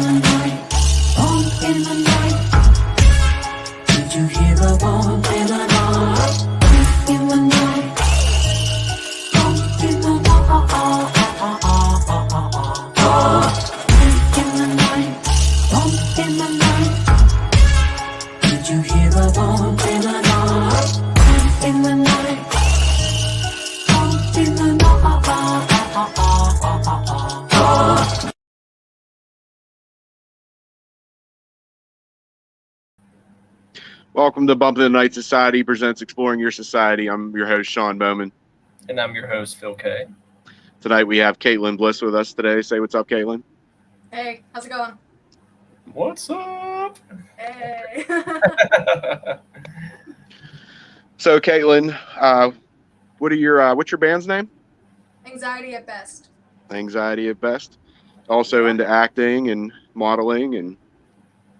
the night, bump in the night. Did you hear the bump in the night? Bump in the night, bump in the night. Bump in the night, bump in the night. Did you hear the bump in the night? Bump in the night, bump in the night. Welcome to Bump in the Night Society presents Exploring Your Society. I'm your host, Sean Bowman. And I'm your host, Phil K. Tonight we have Caitlin Bliss with us today. Say what's up, Caitlin. Hey, how's it going? What's up? Hey. So, Caitlin, what's your band's name? Anxiety at best. Anxiety at Best. Also into acting and modeling, and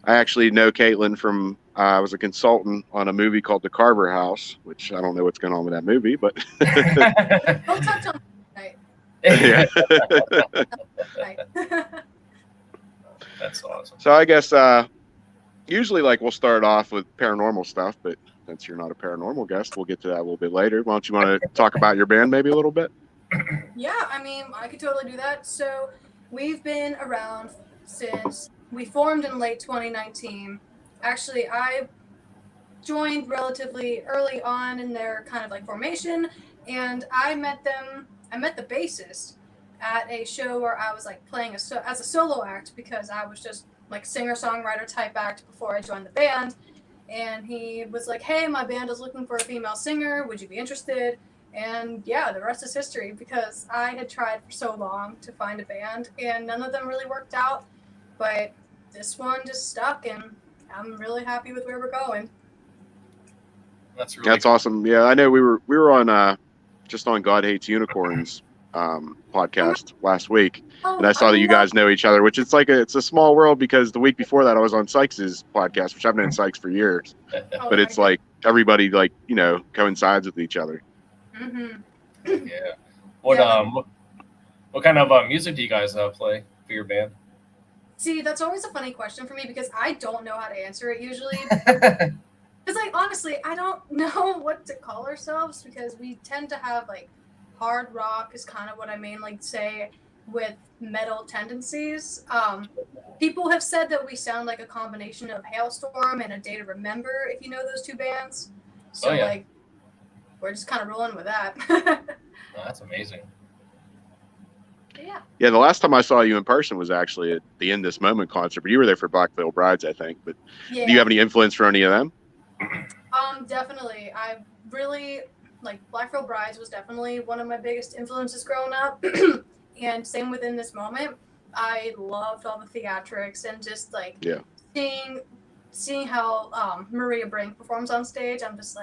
I actually know Caitlin from I was a consultant on a movie called The Carver House, which I don't know what's going on with that movie, but Don't touch on tonight. yeah. That's awesome. So I guess usually we'll start off with paranormal stuff, but since you're not a paranormal guest, we'll get to that a little bit later. Why don't you want to talk about your band maybe a little bit? Yeah, I mean, I could totally do that. So we've been around since we formed in late 2019. Actually, I joined relatively early on in their kind of formation, and I met the bassist at a show where I was playing as a solo act, because I was just singer-songwriter type act before I joined the band. And he was like, hey, my band is looking for a female singer. Would you be interested? And yeah, the rest is history, because I had tried for so long to find a band and none of them really worked out. But this one just stuck, and I'm really happy with where we're going. That's really That's awesome. Yeah, I know we were on just on God Hates Unicorns podcast last week, and I saw that you guys know each other, which it's a small world, because the week before that I was on Sykes's podcast, which I've known Sykes for years, but it's everybody coincides with each other. Mm-hmm. Yeah. What kind of music do you guys play for your band? See, that's always a funny question for me, because I don't know how to answer it usually. Because honestly, I don't know what to call ourselves, because we tend to have hard rock is kind of what I mean, say with metal tendencies. People have said that we sound like a combination of Hailstorm and A Day to Remember, if you know those two bands. So we're just kind of rolling with that. Oh, that's amazing. Yeah. Yeah, the last time I saw you in person was actually at the In This Moment concert, but you were there for Black Veil Brides, I think. But Yeah. Do you have any influence for any of them? Definitely. I really Black Veil Brides was definitely one of my biggest influences growing up. And same with In This Moment. I loved all the theatrics and just seeing how Maria Brink performs on stage. I'm just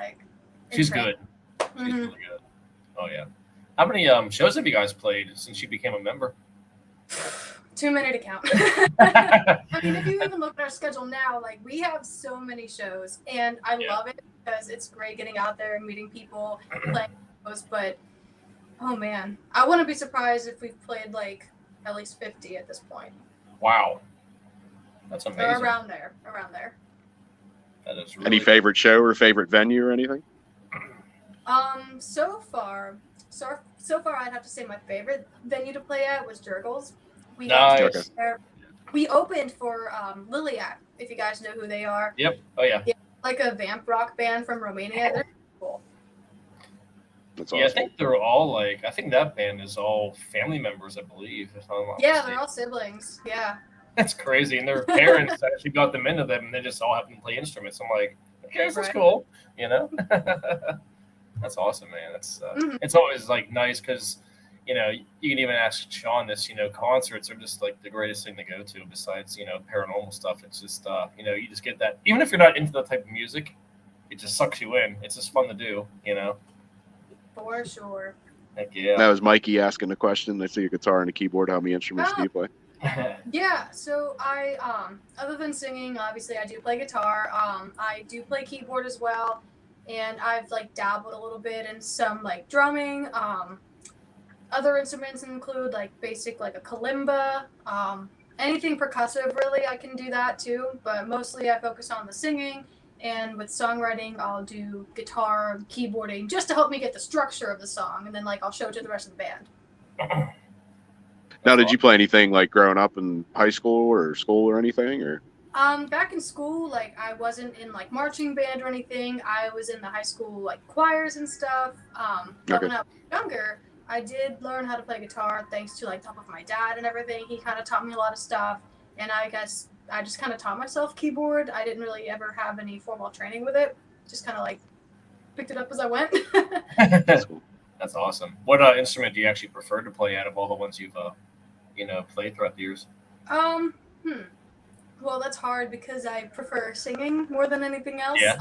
she's good. Mm-hmm. She's really good. Oh yeah. How many shows have you guys played since you became a member? Too many to count. I mean, if you even look at our schedule now, we have so many shows, and I love it, because it's great getting out there and meeting people, playing shows. But oh man, I wouldn't be surprised if we've played at least 50 at this point. Wow, that's amazing. Or around there. That is really Any favorite show or favorite venue or anything? So far, I'd have to say my favorite venue to play at was Jurgles. Nice. We opened for Liliac, if you guys know who they are. Yep. Oh yeah. A vamp rock band from Romania. They're cool. That's awesome. Yeah, I think they're all I think that band is all family members, I believe. If I'm not Yeah, mistaken. they're all siblings. Yeah. That's crazy. And their parents actually got them into them, and they just all happen to play instruments. I'm like, okay, this is cool. That's awesome, man. It's it's always nice, because you can even ask Sean this. Concerts are just the greatest thing to go to, besides paranormal stuff. It's just you just get that, even if you're not into that type of music, it just sucks you in. It's just fun to do. For sure. Heck yeah. That was Mikey asking the question. I see a guitar and a keyboard. How many instruments do you play? Yeah, so I other than singing, obviously I do play guitar. I do play keyboard as well, and I've dabbled a little bit in some drumming. Other instruments include basic a kalimba, anything percussive, really, I can do that too. But mostly I focus on the singing. And with songwriting, I'll do guitar, keyboarding, just to help me get the structure of the song. And then, like, I'll show it to the rest of the band. Now, did you play anything like growing up in high school or anything, or? Back in school, like, I wasn't in, like, marching band or anything. I was in the high school, like, choirs and stuff. But when I was younger, I did learn how to play guitar thanks to, like, the help of my dad and everything. He kind of taught me a lot of stuff. And I guess I just kind of taught myself keyboard. I didn't really ever have any formal training with it. Just kind of, like, picked it up as I went. That's cool. That's awesome. What instrument do you actually prefer to play out of all the ones you've played throughout the years? Well, that's hard because I prefer singing more than anything else. Yeah.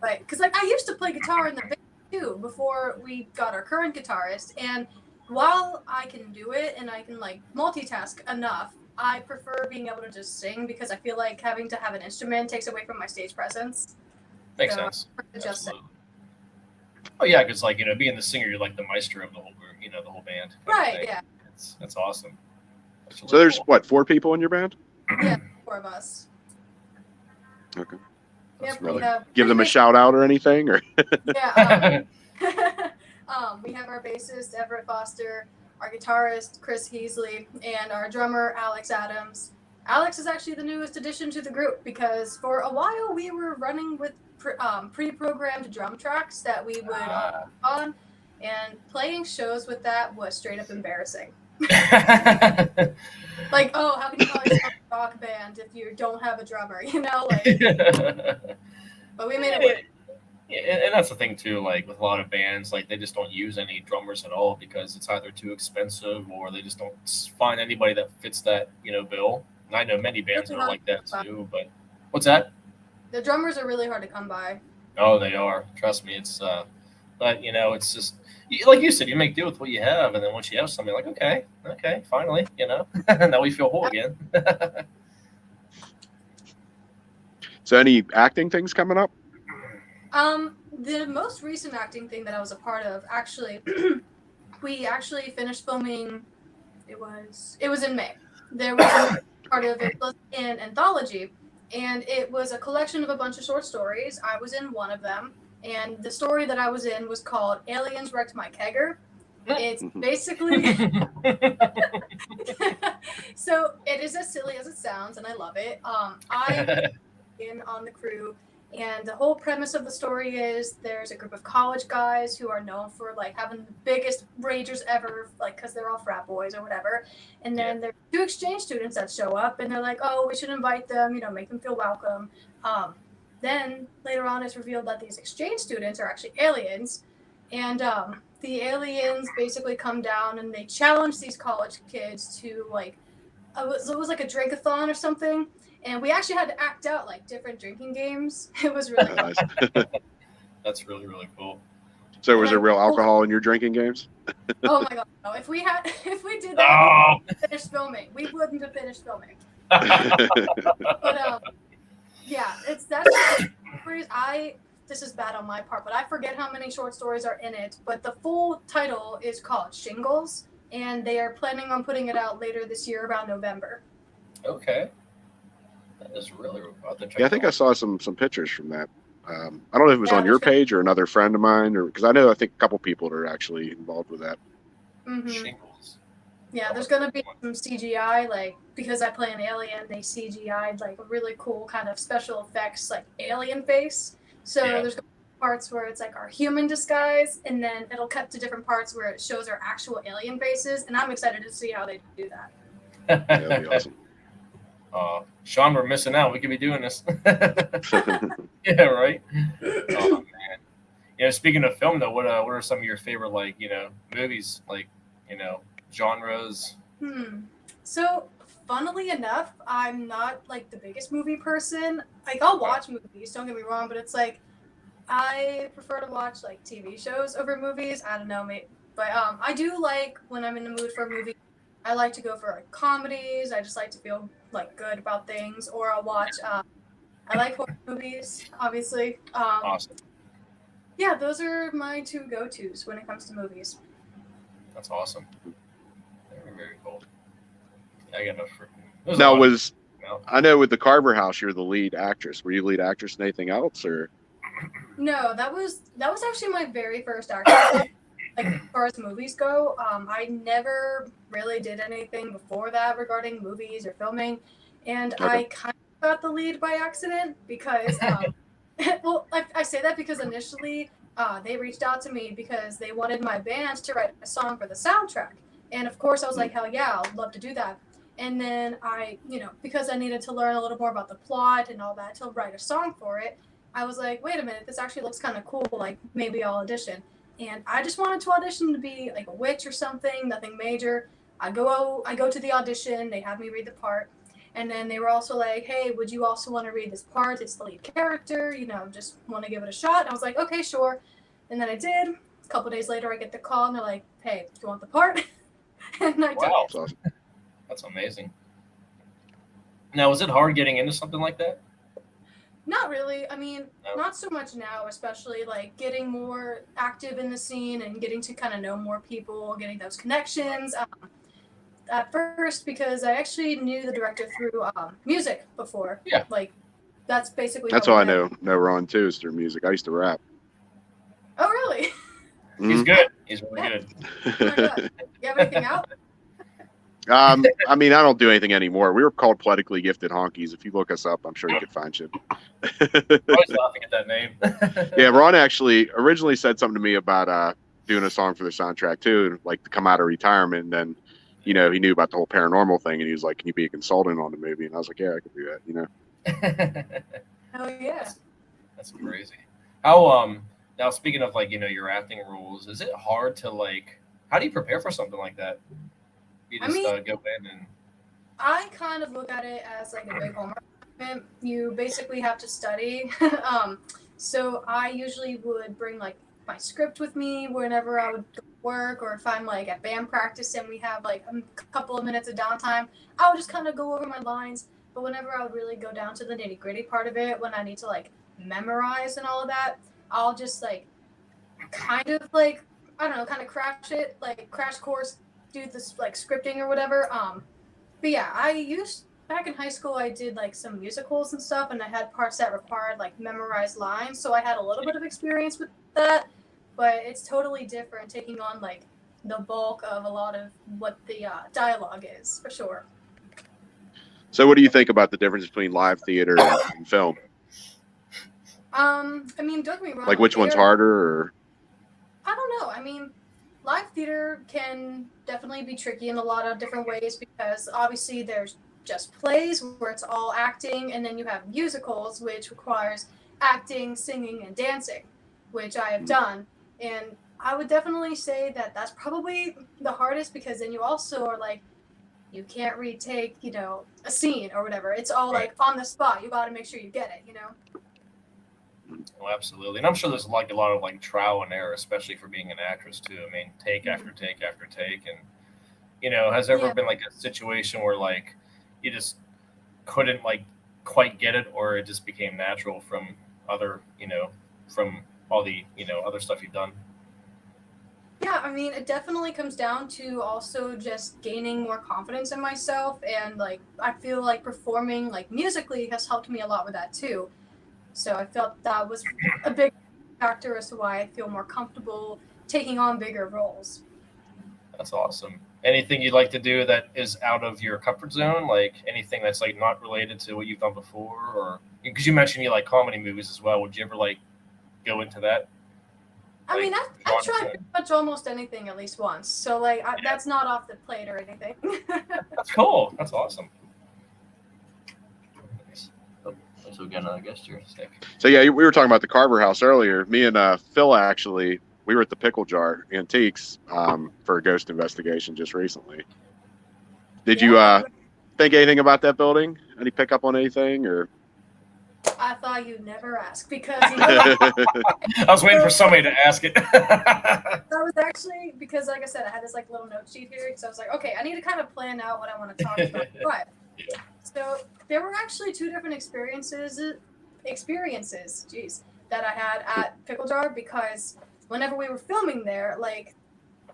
But because, like, I used to play guitar in the band too before we got our current guitarist, and while I can do it and I can, like, multitask enough, I prefer being able to just sing because I feel like having to have an instrument takes away from my stage presence. Makes So, sense. I prefer to just sing. Absolutely. Oh yeah, because like being the singer, you're like the maestro of the whole group, the whole band. Right, yeah. That's awesome. That's So really there's cool. what, 4 people in your band? Yeah, 4 of us. Okay. That's Yep, really we have Give them a three shout out or anything, or? Yeah. We have our bassist, Everett Foster, our guitarist, Chris Heasley, and our drummer, Alex Adams. Alex is actually the newest addition to the group because for a while we were running with pre-programmed drum tracks that we would on, and playing shows with that was straight up embarrassing. Like, oh, how can you call yourself a rock band if you don't have a drummer, Like, but we made it work. Yeah, and that's the thing too. Like with a lot of bands, like they just don't use any drummers at all because it's either too expensive or they just don't find anybody that fits that bill. And I know many bands that are like that too. But what's that? The drummers are really hard to come by. Oh, they are. Trust me, it's. But it's just like you said, you make do with what you have, and then once you have something, like okay, finally, now we feel whole again. So any acting things coming up? The most recent acting thing that I was a part of, actually, we actually finished filming. It was in May. There was a part of it was an anthology, and it was a collection of a bunch of short stories. I was in one of them, and the story that I was in was called "Aliens Wrecked My Kegger." It's basically so it is as silly as it sounds, and I love it. I in on the crew. And the whole premise of the story is there's a group of college guys who are known for like having the biggest ragers ever, like because they're all frat boys or whatever. And then there's 2 exchange students that show up, and they're like, "Oh, we should invite them, make them feel welcome." Then later on, it's revealed that these exchange students are actually aliens, and the aliens basically come down and they challenge these college kids to like, it was like a drink-a-thon or something. And we actually had to act out like different drinking games. It was really Nice. That's really, really cool. So was there real alcohol in your drinking games? Oh my god! No. If we did that, we wouldn't have finished filming. We wouldn't have finished filming. But yeah, that's stories. This is bad on my part, but I forget how many short stories are in it. But the full title is called Shingles, and they are planning on putting it out later this year around November. Okay. That is really about the Yeah, I think I saw some pictures from that. I don't know if it was on your page or another friend of mine, or because I think a couple people are actually involved with that. Mm-hmm. Shingles. Yeah, there's gonna be some CGI, like because I play an alien, they CGI'd like a really cool kind of special effects like alien face. So there's gonna be parts where it's like our human disguise, and then it'll cut to different parts where it shows our actual alien faces, and I'm excited to see how they do that. Yeah, that'd be awesome. Sean, we're missing out. We could be doing this. Yeah, right. Oh man. Speaking of film, though, what are some of your favorite movies, genres? So, funnily enough, I'm not like the biggest movie person. Like, I'll watch movies. Don't get me wrong, but it's like I prefer to watch like TV shows over movies. I don't know, but I do like when I'm in the mood for a movie. I like to go for like comedies. I just like to feel like good about things, or I'll watch. I like horror movies, obviously. Awesome. Yeah, those are my 2 go-tos when it comes to movies. That's awesome. Very, very cool. I got a freaking It was a Now lot of, was you know. I know with the Carver House you're the lead actress. Were you lead actress in anything else or? No, that was actually my very first acting job. Like as far as movies go, I never really did anything before that regarding movies or filming, and Okay. I kind of got the lead by accident because, well, I say that because initially they reached out to me because they wanted my band to write a song for the soundtrack, and of course I was like, hell yeah, I'd love to do that. And then I, because I needed to learn a little more about the plot and all that to write a song for it, I was like, wait a minute, this actually looks kind of cool. Like maybe I'll audition. And I just wanted to audition to be like a witch or something, nothing major. I go to the audition. They have me read the part, and then they were also like, hey, would you also want to read this part? It's the lead character. Just want to give it a shot. And I was like, okay, sure. And then I did. A couple days later, I get the call, and they're like, hey, do you want the part? And I took Wow, it. That's awesome. that's amazing. Now, was it hard getting into something like that? Not really. I mean, No. not so much now, especially like getting more active in the scene and getting to kind of know more people, getting those connections. At first, because I actually knew the director through music before. Yeah. Like, that's basically That's how how we I met. know Ron too is through music. I used to rap. Oh, really? He's Mhm. good. He's really good. Oh my god. You have anything out? I mean, I don't do anything anymore. We were called Poetically Gifted Honkies. If you look us up, I'm sure you could find shit. I always laughing at that name. Yeah, Ron actually originally said something to me about doing a song for the soundtrack too, like to come out of retirement. And then, he knew about the whole paranormal thing, and he was like, "Can you be a consultant on the movie?" And I was like, "Yeah, I could do that." Oh yeah. That's crazy. How now speaking of like your acting roles, is it hard to like? How do you prepare for something like that? You I just mean- go in and I kind of look at it as like a big homework assignment. You basically have to study. So I usually would bring like my script with me whenever I would go to work, or if I'm like at band practice and we have like a couple of minutes of downtime, I would just kind of go over my lines. But whenever I would really go down to the nitty gritty part of it, when I need to like memorize and all of that, I'll just like kind of like, I don't know, kind of crash it, like crash course, do this like scripting or whatever. But yeah, back in high school, I did like some musicals and stuff, and I had parts that required like memorized lines, so I had a little bit of experience with that. But it's totally different taking on like the bulk of a lot of what the dialogue is, for sure. So, what do you think about the difference between live theater and film? I mean, don't get me wrong. Like, which one's harder? Or I don't know. I mean, live theater can definitely be tricky in a lot of different ways because obviously there's just plays where it's all acting, and then you have musicals, which requires acting, singing, and dancing, which I have done. And I would definitely say that that's probably the hardest because then you also are like, you can't retake, a scene or whatever. It's all Right. like on the spot. You got to make sure you get it, Oh, absolutely. And I'm sure there's like a lot of like trial and error, especially for being an actress too. I mean, take after take after take. And, has there ever Yeah. been like a situation where like you just couldn't like quite get it, or it just became natural from other, from all the, other stuff you've done? Yeah, I mean, it definitely comes down to also just gaining more confidence in myself, and like I feel like performing like musically has helped me a lot with that too. So I felt that was a big factor as to why I feel more comfortable taking on bigger roles. That's awesome. Anything you'd like to do that is out of your comfort zone, like anything that's like not related to what you've done before, or because you mentioned you like comedy movies as well. Would you ever like go into that? I mean, I've Like, tried pretty much almost anything at least once, so like that's not off the plate or anything. That's cool. That's awesome. Nice. Oh, so we got another guest here. Sick. so, yeah, we were talking about the Carver House earlier. Me and Phil actually, we were at the Pickle Jar Antiques for a ghost investigation just recently. Did you think anything about that building? Any pick up on anything or? I thought you'd never ask because I was waiting for somebody to ask it. that was actually because, like I said, I had this like little note sheet here, so I was like, okay, I need to kind of plan out what I want to talk about. But so there were actually two different experiences, that I had at Pickle Jar because whenever we were filming there, like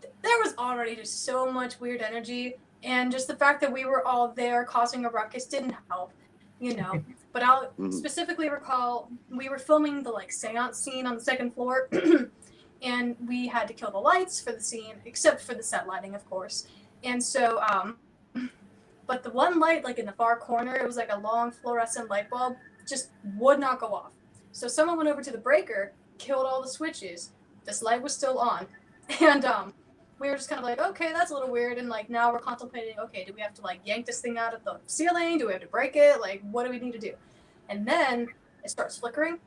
there was already just so much weird energy And just the fact that we were all there causing a ruckus didn't help, you know. But I'll specifically recall we were filming the like seance scene on the second floor, and we had to kill the lights for the scene, except for the set lighting, of course. And so, but the one light like in the far corner, it was like a long fluorescent light bulb, just would not go off. So someone went over to the breaker, killed all the switches. This light was still on, and we were just kind of like, okay, that's a little weird. And like now we're contemplating, okay, do we have to like yank this thing out of the ceiling? Do we have to break it? Like, what do we need to do? And then it starts flickering,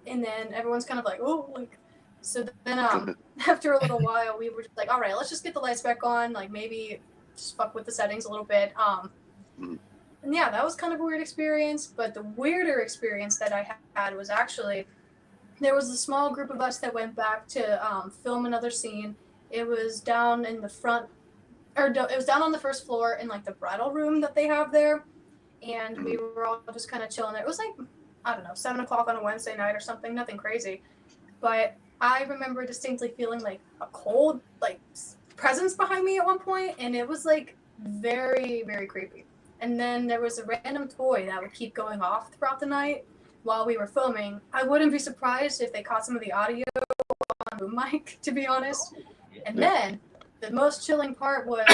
and then everyone's kind of like, oh, like. So then after a little while, we were just like, all right, let's just get the lights back on. Like maybe just fuck with the settings a little bit. And yeah, that was kind of a weird experience. But the weirder experience that I had was actually there was a small group of us that went back to film another scene. It was down in the front, or it was down on the first floor in like the bridal room that they have there. And we were all just kind of chilling there. It was like, I don't know, 7 o'clock on a Wednesday night or something, nothing crazy. But I remember distinctly feeling like a cold, like presence behind me at one point, and it was like very, very creepy. And then there was a random toy that would keep going off throughout the night while we were filming. I wouldn't be surprised if they caught some of the audio on the mic, to be honest. And then the most chilling part was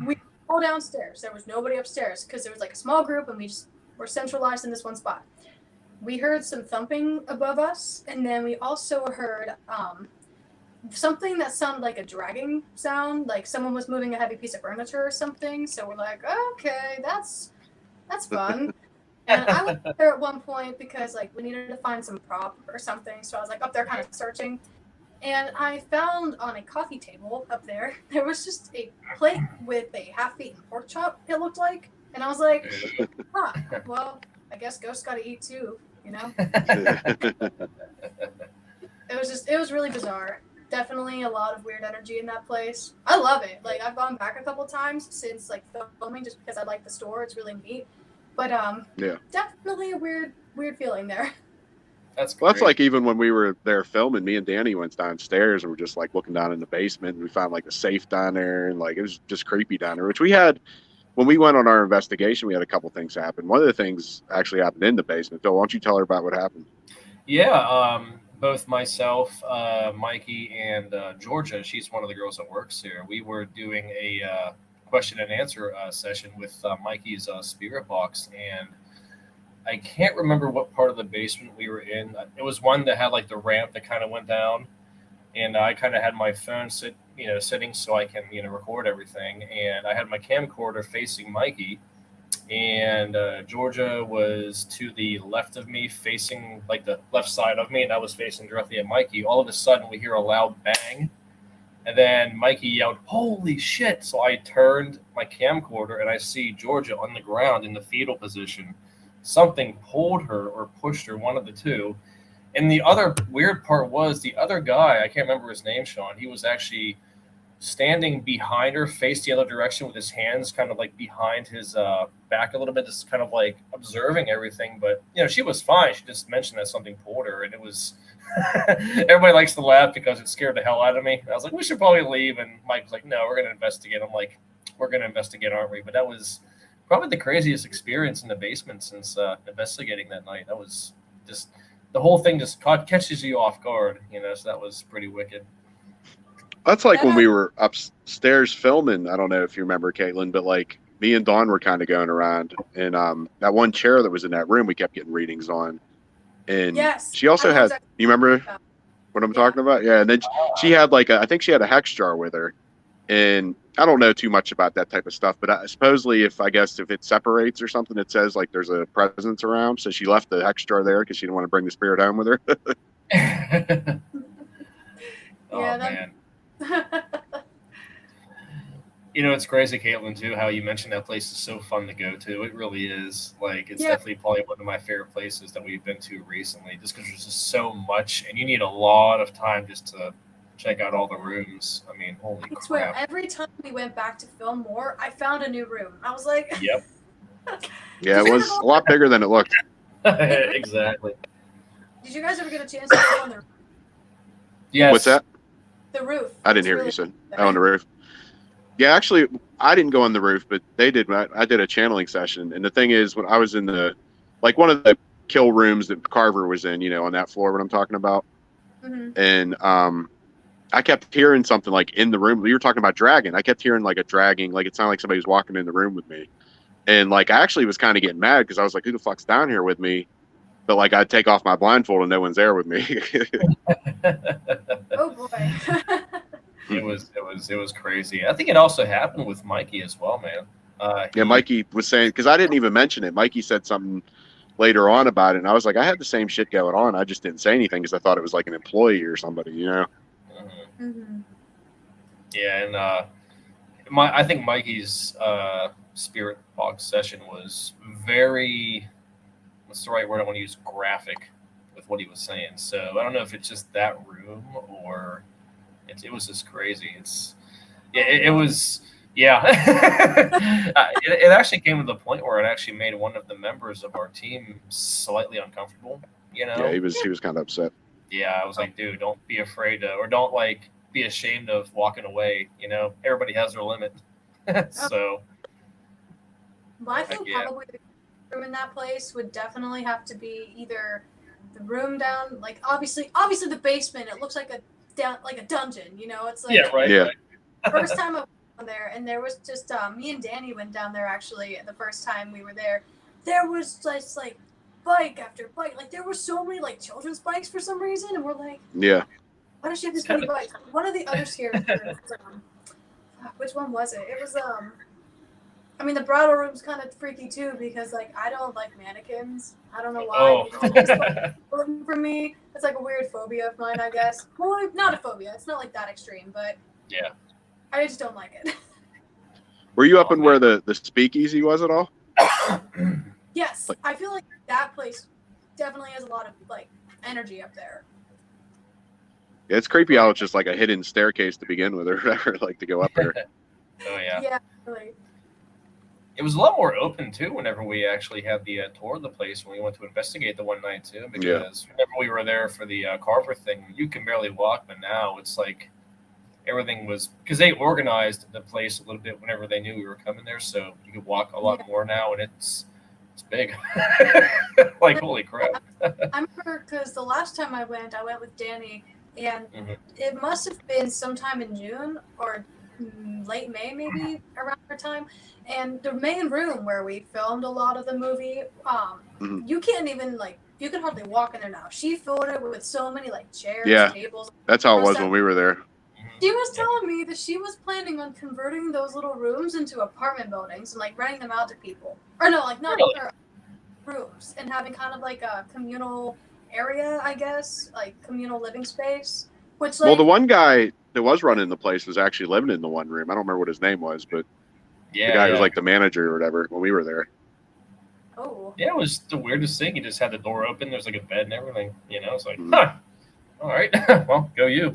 we were all downstairs. There was nobody upstairs because there was like a small group and we just were centralized in this one spot. We heard some thumping above us, and then we also heard something that sounded like a dragging sound, like someone was moving a heavy piece of furniture or something. So we're like, okay, that's fun. And I went there at one point because like we needed to find some prop or something. So I was like up there kind of searching. And I found on a coffee table up there was just a plate with a half-eaten pork chop, it looked like. And I was like, huh, well, I guess ghosts got to eat too, you know? It was really bizarre. Definitely a lot of weird energy in that place. I love it. Like, I've gone back a couple times since, like, filming just because I like the store. It's really neat. But, definitely a weird feeling there. That's like even when we were there filming, me and Danny went downstairs and we're just like looking down in the basement and we found like a safe down there and like it was just creepy down there, which we had when we went on our investigation. We had a couple things happen. One of the things actually happened in the basement. Phil, why don't you tell her about what happened? Yeah, both myself, Mikey, and Georgia, she's one of the girls that works here. We were doing a question and answer session with Mikey's spirit box, and I can't remember what part of the basement we were in. It was one that had like the ramp that kind of went down, and I kind of had my phone sitting so I can, record everything. And I had my camcorder facing Mikey, and Georgia was to the left of me, facing like the left side of me, and I was facing directly at Mikey. All of a sudden, we hear a loud bang, and then Mikey yelled, "Holy shit!" So I turned my camcorder, and I see Georgia on the ground in the fetal position. Something pulled her or pushed her, one of the two. And the other weird part was the other guy, I can't remember his name, Sean, he was actually standing behind her, face the other direction with his hands kind of like behind his back a little bit, just kind of like observing everything. But, she was fine. She just mentioned that something pulled her, and it was everybody likes to laugh because it scared the hell out of me. I was like, we should probably leave. And Mike was like, no, we're going to investigate. I'm like, we're going to investigate, aren't we? But that was probably the craziest experience in the basement since investigating that night. That was just, the whole thing just catches you off guard, so that was pretty wicked. That's like when we were upstairs filming. I don't know if you remember, Caitlin, but like me and Dawn were kind of going around, and that one chair that was in that room, we kept getting readings on. And yes, she also had, you remember what I'm talking about? Yeah. And then she had like, I think she had a hex jar with her. And I don't know too much about that type of stuff, but supposedly if it separates or something, it says like there's a presence around. So she left the hex jar there because she didn't want to bring the spirit home with her. Man. It's crazy, Caitlin, too, how you mentioned that place is so fun to go to. It really is. Like, it's definitely probably one of my favorite places that we've been to recently, just because there's just so much, and you need a lot of time just to check out all the rooms. I mean, holy crap. I swear, every time we went back to film more, I found a new room. I was like... Yep. Yeah, it was a lot bigger than it looked. Exactly. Did you guys ever get a chance to go on the roof? Yes. What's that? The roof. I didn't hear what you said. On the roof. Yeah, actually, I didn't go on the roof, but they did. I did a channeling session, and the thing is, when I was in one of the kill rooms that Carver was in, on that floor, what I'm talking about, and I kept hearing something like in the room. You were talking about dragging. I kept hearing like a dragging, like it sounded like somebody was walking in the room with me, and like I actually was kind of getting mad because I was like, "Who the fuck's down here with me?" But like I'd take off my blindfold and no one's there with me. Oh boy. It was crazy. I think it also happened with Mikey as well, man. Yeah, Mikey was saying, because I didn't even mention it. Mikey said something later on about it, and I was like, I had the same shit going on. I just didn't say anything because I thought it was like an employee or somebody, Yeah, and I think Mikey's spirit box session was very, what's the right word I want to use, graphic with what he was saying. So I don't know if it's just that room or it was just crazy. It was. Yeah, it actually came to the point where it actually made one of the members of our team slightly uncomfortable. Yeah, he was kind of upset. Yeah, I was like, dude, don't be afraid to, or don't like be ashamed of walking away. Everybody has their limit. So, well, I think probably the room in that place would definitely have to be either the room down, like obviously the basement. It looks like a dungeon. It's like right. Yeah. First time I there, and there was just me and Danny went down there actually the first time we were there. There was just like bike after bike, like there were so many like children's bikes for some reason, and we're like, yeah, why does she have this many bikes? One of the other scares which one was it? It was I mean the bridal room's kind of freaky too because like I don't like mannequins. I don't know why. It's like, for me, it's like a weird phobia of mine, I guess. Well, not a phobia. It's not like that extreme, but yeah. I just don't like it. Were you up in where the speakeasy was at all? Yes, I feel like that place definitely has a lot of like energy up there. Yeah, it's creepy how it's just like a hidden staircase to begin with, or whatever, like to go up there. Oh yeah. Yeah, really. It was a lot more open too whenever we actually had the tour of the place when we went to investigate the one night too. Because whenever we were there for the Carver thing, you can barely walk, but now it's like. Everything was because they organized the place a little bit whenever they knew we were coming there, so you could walk a lot more now, and it's big. Like holy crap! I remember because the last time I went with Danny, and it must have been sometime in June or late May, maybe around that time. And the main room where we filmed a lot of the movie, you can't even you can hardly walk in there now. She filled it with so many like chairs, tables. That's how it was when we were there. She was telling me that she was planning on converting those little rooms into apartment buildings and like renting them out to people. Or no, like not rooms, and having kind of like a communal area, I guess, like communal living space. Which well, the one guy that was running the place was actually living in the one room. I don't remember what his name was, but the guy was like the manager or whatever when we were there. Oh. Yeah, it was the weirdest thing. He just had the door open. There's like a bed and everything. It's like, huh. All right, well, go you.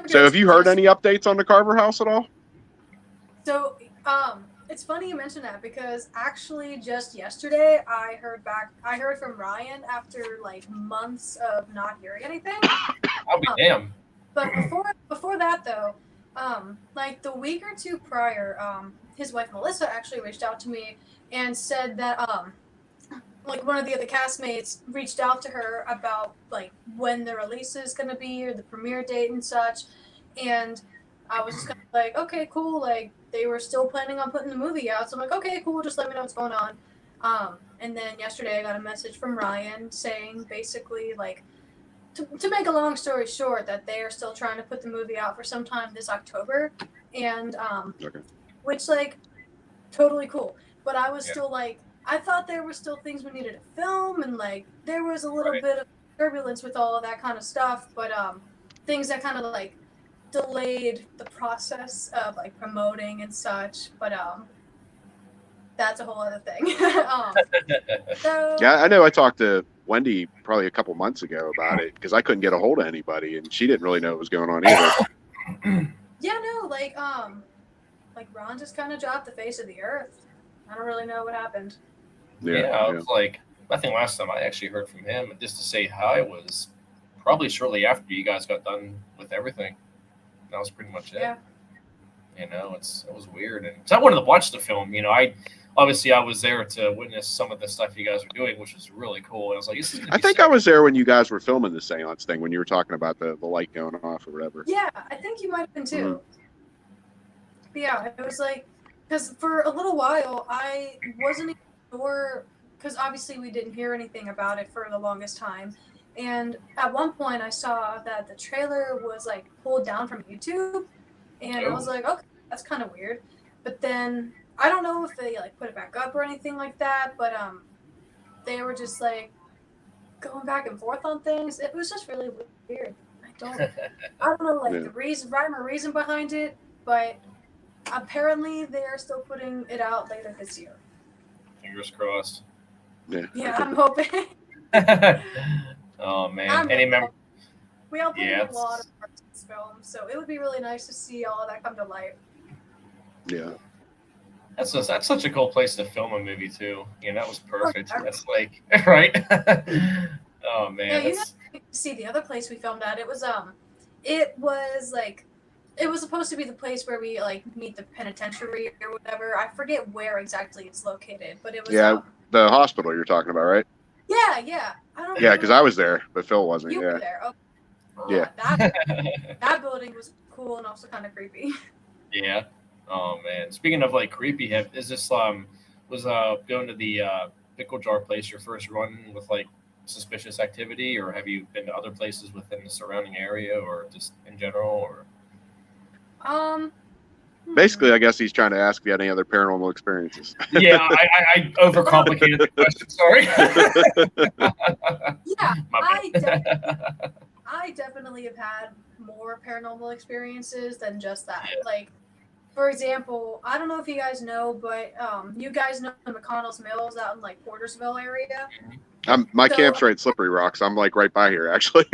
So have you heard any updates on the Carver house at all? So it's funny you mention that because actually just yesterday I heard from Ryan after like months of not hearing anything. I'll be damned. But before that though, like the week or two prior, his wife Melissa actually reached out to me and said that like one of the other castmates reached out to her about like when the release is going to be or the premiere date and such. And I was just kind of like, okay, cool. Like they were still planning on putting the movie out. So I'm like, okay, cool. Just let me know what's going on. And then yesterday I got a message from Ryan saying basically like, to make a long story short, that they are still trying to put the movie out for sometime this October. And, which like totally cool. But I was still like, I thought there were still things we needed to film, and like there was a little bit of turbulence with all of that kind of stuff, but things that kind of like delayed the process of like promoting and such. But that's a whole other thing. So, yeah, I know. I talked to Wendy probably a couple months ago about it because I couldn't get a hold of anybody, and she didn't really know what was going on either. Yeah, no, like Ron just kind of dropped the face of the earth. I don't really know what happened. I was like, I think last time I actually heard from him, just to say hi, was probably shortly after you guys got done with everything. That was pretty much it. Yeah. You know, it was weird, and so I wanted to watch the film. You know, I was there to witness some of the stuff you guys were doing, which was really cool. And I was like, this is. I think I was there when you guys were filming the seance thing when you were talking about the light going off or whatever. Yeah, I think you might have been too. But yeah, it was like, because for a little while I wasn't even sure, because obviously we didn't hear anything about it for the longest time. And at one point I saw that the trailer was like pulled down from YouTube, and I was like, okay, that's kind of weird. But then I don't know if they like put it back up or anything like that, but they were just like going back and forth on things. It was just really weird. I don't know like the rhyme or reason behind it, but apparently they're still putting it out later this year. Fingers crossed. Yeah, I'm hoping. Oh man, we all put in a lot of parts in this film, so it would be really nice to see all of that come to light. Yeah. That's such a cool place to film a movie too. You know, that was perfect. That's like right. Oh man. Yeah, you know, see the other place we filmed at. It was supposed to be the place where we like meet the penitentiary or whatever. I forget where exactly it's located, but it was the hospital you're talking about, right? Yeah. I don't know. Yeah, because I was there, but Phil wasn't. You were there. Okay. Yeah. That building was cool and also kind of creepy. Yeah. Oh man. Speaking of like creepy, is this was going to the pickle jar place your first run with like suspicious activity, or have you been to other places within the surrounding area, or just in general, or? Basically, I guess he's trying to ask if you had any other paranormal experiences. Yeah, I overcomplicated the question. Sorry. Yeah, I definitely have had more paranormal experiences than just that. Yeah. Like, for example, I don't know if you guys know, but you guys know the McConnell's Mills out in like Portersville area. My camp's right at Slippery Rocks. I'm like right by here, actually.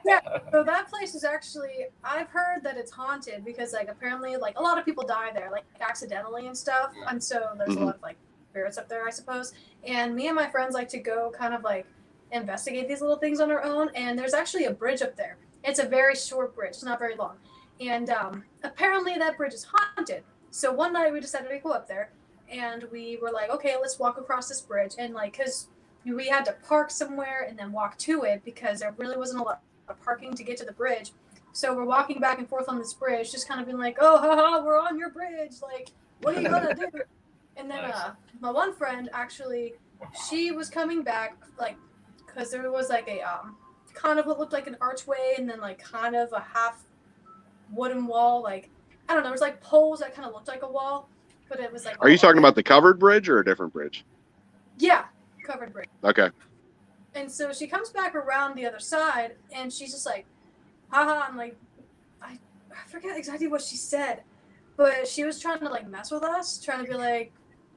Yeah, so that place is actually, I've heard that it's haunted because like apparently like a lot of people die there, like accidentally and stuff. And so there's a lot of like spirits up there, I suppose. And me and my friends like to go kind of like investigate these little things on our own. And there's actually a bridge up there. It's a very short bridge. It's not very long. And apparently that bridge is haunted. So one night we decided to go up there and we were like, okay, let's walk across this bridge. And like, cause we had to park somewhere and then walk to it because there really wasn't a lot of parking to get to the bridge. So we're walking back and forth on this bridge, just kind of being like, oh, haha, we're on your bridge. Like, what are you going to do? And then my one friend, actually, she was coming back, like, because there was like a kind of what looked like an archway and then like kind of a half wooden wall. Like, I don't know, there was like poles that kind of looked like a wall, but it was like. Are you talking about the covered bridge or a different bridge? Yeah. Covered bridge. Okay. And so she comes back around the other side and she's just like, haha, I'm like, I forget exactly what she said, but she was trying to like mess with us, trying to be like,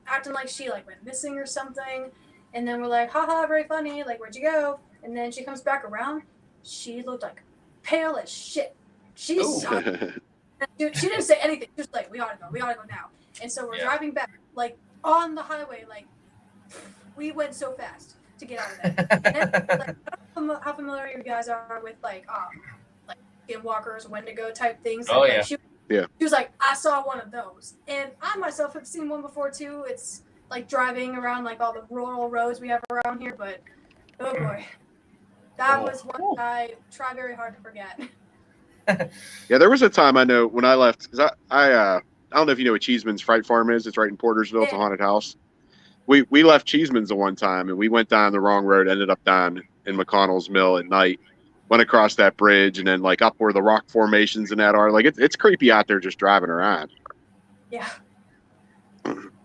acting like she like went missing or something. And then we're like, haha, very funny, like, where'd you go? And then she comes back around, she looked like pale as shit. She didn't say anything, she was like, we gotta go now. And so we're driving back, like on the highway, like we went so fast to get out of there. And, like, I don't know how familiar you guys are with like skinwalkers, Wendigo type things. Oh, like, yeah. She was like, I saw one of those, and I myself have seen one before too. It's like driving around like all the rural roads we have around here, but oh boy, that was one I try very hard to forget. Yeah, there was a time I know when I left because I don't know if you know what Cheeseman's Fright Farm is. It's right in Portersville. It's a haunted house. We left Cheeseman's the one time and we went down the wrong road, ended up down in McConnell's Mill at night, went across that bridge and then like up where the rock formations and that are. Like it's creepy out there just driving around. Yeah.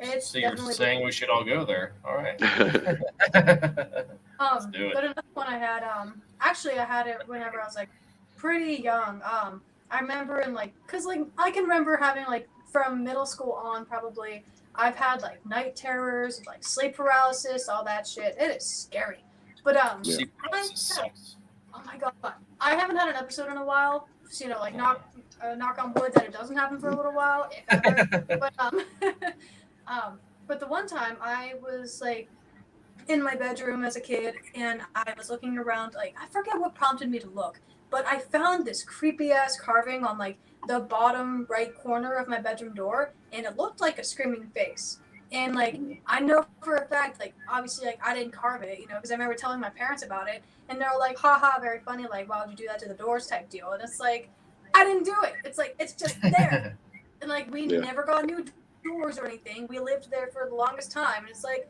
It's so you're saying we should all go there. All right. Let's do it. But another one I had, actually I had it whenever I was like pretty young. I remember in like, cause like I can remember having like from middle school on probably, I've had like night terrors, like sleep paralysis, all that shit. It is scary. But sleep paralysis sucks. Oh my god, I haven't had an episode in a while. So, you know, like knock on wood that it doesn't happen for a little while, if ever. But the one time I was like in my bedroom as a kid and I was looking around, like I forget what prompted me to look, But I found this creepy ass carving on like the bottom right corner of my bedroom door, and it looked like a screaming face. And like I know for a fact, like obviously, like I didn't carve it, you know, because I remember telling my parents about it, and they're like, "Ha, very funny. Like, why would you do that to the doors?" type deal. And it's like, I didn't do it. It's like it's just there, and like we Yeah. never got new doors or anything. We lived there for the longest time, and it's like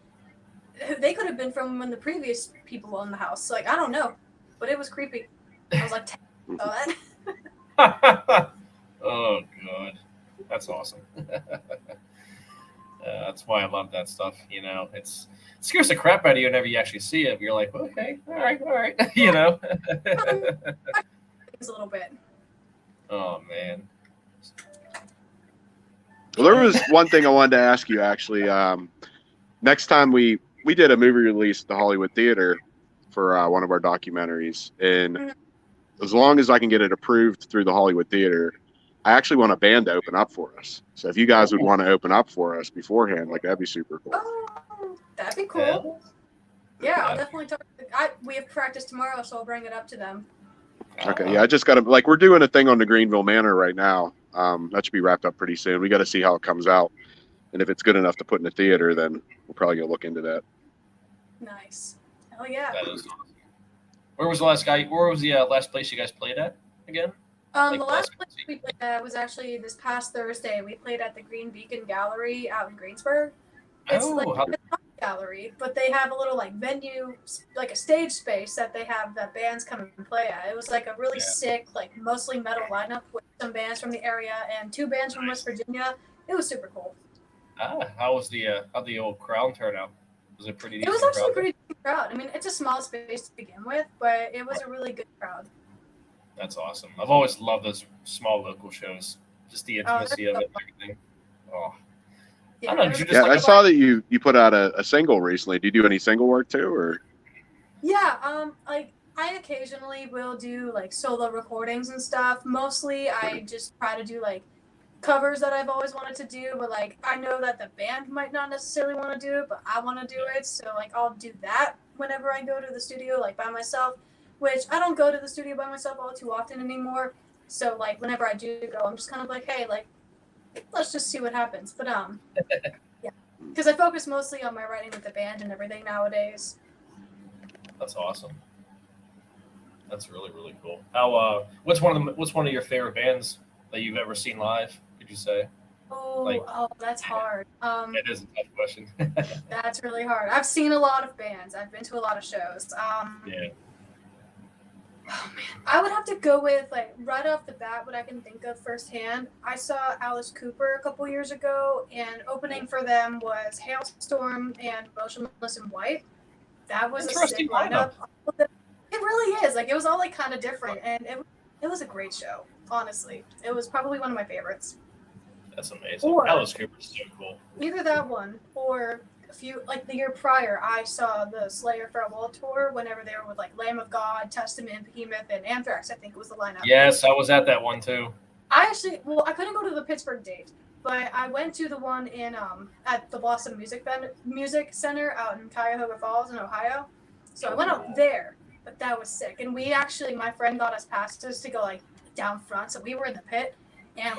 they could have been from when the previous people owned the house. So, like I don't know, but it was creepy. I was like, Oh god, that's awesome. That's why I love that stuff. You know, it scares the crap out of you whenever you actually see it. You're like, okay, all right, you know. a little bit. Oh man. Well, there was one thing I wanted to ask you actually. Next time we did a movie release at the Hollywood Theater for one of our documentaries, and as long as I can get it approved through the Hollywood Theater, I actually want a band to open up for us. So if you guys would want to open up for us beforehand, like that'd be super cool. Oh, that'd be cool. Yeah, I'll definitely talk. We have practice tomorrow, so I'll bring it up to them. Okay, yeah, I just got to, like, we're doing a thing on the Greenville Manor right now. That should be wrapped up pretty soon. We got to see how it comes out. And if it's good enough to put in the theater, then we're probably going to look into that. Nice. Hell yeah. That is awesome. Where was the last place you guys played at again? The last place we played at was actually this past Thursday. We played at the Green Beacon Gallery out in Greensburg. It's it's not a gallery, but they have a little like venue, like a stage space that they have that bands come and play at. It was like a really sick, like mostly metal lineup with some bands from the area and 2 bands from West Virginia. It was super cool. How was how'd the old crowd turn out? Was it pretty? It was actually a pretty decent crowd. I mean, it's a small space to begin with, but it was a really good crowd. That's awesome. I've always loved those small local shows. Just the intimacy of it and everything. Oh. Yeah, I don't know. I saw that you put out a single recently. Do you do any single work too, or? Yeah, like I occasionally will do like solo recordings and stuff. Mostly, I just try to do like covers that I've always wanted to do, but like I know that the band might not necessarily want to do it, but I want to do it, so like I'll do that whenever I go to the studio like by myself, which I don't go to the studio by myself all too often anymore. So like whenever I do go, I'm just kind of like, hey, like let's just see what happens. But yeah, because I focus mostly on my writing with the band and everything nowadays. That's awesome. That's really, really cool. How what's one of your favorite bands that you've ever seen live? Could you say? Oh, that's hard. It is a tough question. That's really hard. I've seen a lot of bands. I've been to a lot of shows. Yeah. Oh man, I would have to go with like right off the bat what I can think of firsthand. I saw Alice Cooper a couple years ago, and opening for them was Hailstorm and Motionless in White. That was a sick lineup. It really is. Like it was all like kind of different, and it was a great show. Honestly, it was probably one of my favorites. That's amazing. Or, Alice Cooper's so cool. Either that one or a few, like the year prior, I saw the Slayer Farewell Tour whenever they were with like Lamb of God, Testament, Behemoth, and Anthrax, I think was the lineup. Yes, I was at that one too. I couldn't go to the Pittsburgh date, but I went to the one in at the Blossom Music Center out in Cuyahoga Falls in Ohio. So I went out there, but that was sick. And my friend got us passes to go like down front, so we were in the pit, and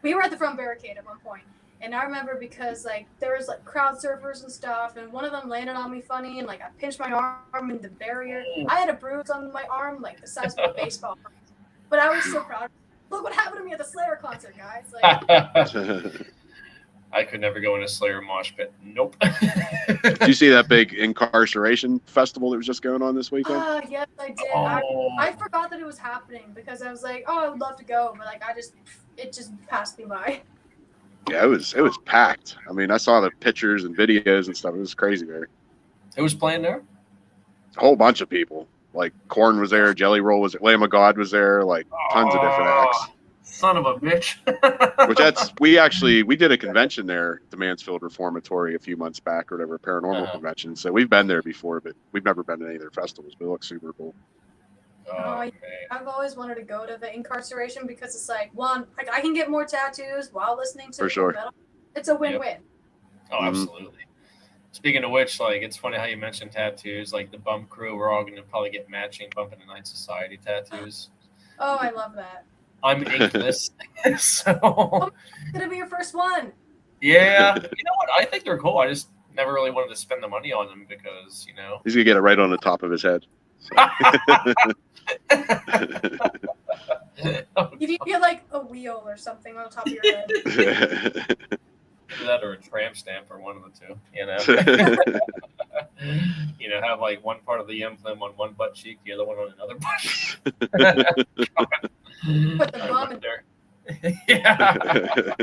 we were at the front barricade at one point. And I remember because like there was like crowd surfers and stuff, and one of them landed on me funny, and like I pinched my arm in the barrier. I had a bruise on my arm like the size of a baseball, but I was so proud. Look what happened to me at the Slayer concert, guys! Like, I could never go in a Slayer mosh pit. Nope. Did you see that big incarceration festival that was just going on this weekend? Yes, I did. Oh. I forgot that it was happening because I was like, oh, I would love to go, but like it just passed me by. Yeah, it was packed. I mean, I saw the pictures and videos and stuff. It was crazy there. Who was playing there? A whole bunch of people. Like Korn was there, Jelly Roll was there, Lamb of God was there, like tons of different acts. Son of a bitch. Which we did a convention there at the Mansfield Reformatory a few months back or whatever, paranormal convention. So we've been there before, but we've never been to any of their festivals, but it looks super cool. I've always wanted to go to the incarceration because it's like I can get more tattoos while listening to For sure. metal. It's a win-win. Oh, absolutely. Speaking of which, like, it's funny how you mentioned tattoos. Like the Bump Crew, we're all going to probably get matching Bump in the Night Society tattoos. Oh, I love that. I'm inkless, so It's gonna be your first one. yeah. You know what? I think they're cool. I just never really wanted to spend the money on them because, you know. He's gonna get it right on the top of his head. You need to get like a wheel or something on the top of your head. Either that or a tramp stamp or one of the two, you know. You know, have like one part of the emblem on one butt cheek, the other one on another butt cheek. Put the bum in there. Yeah.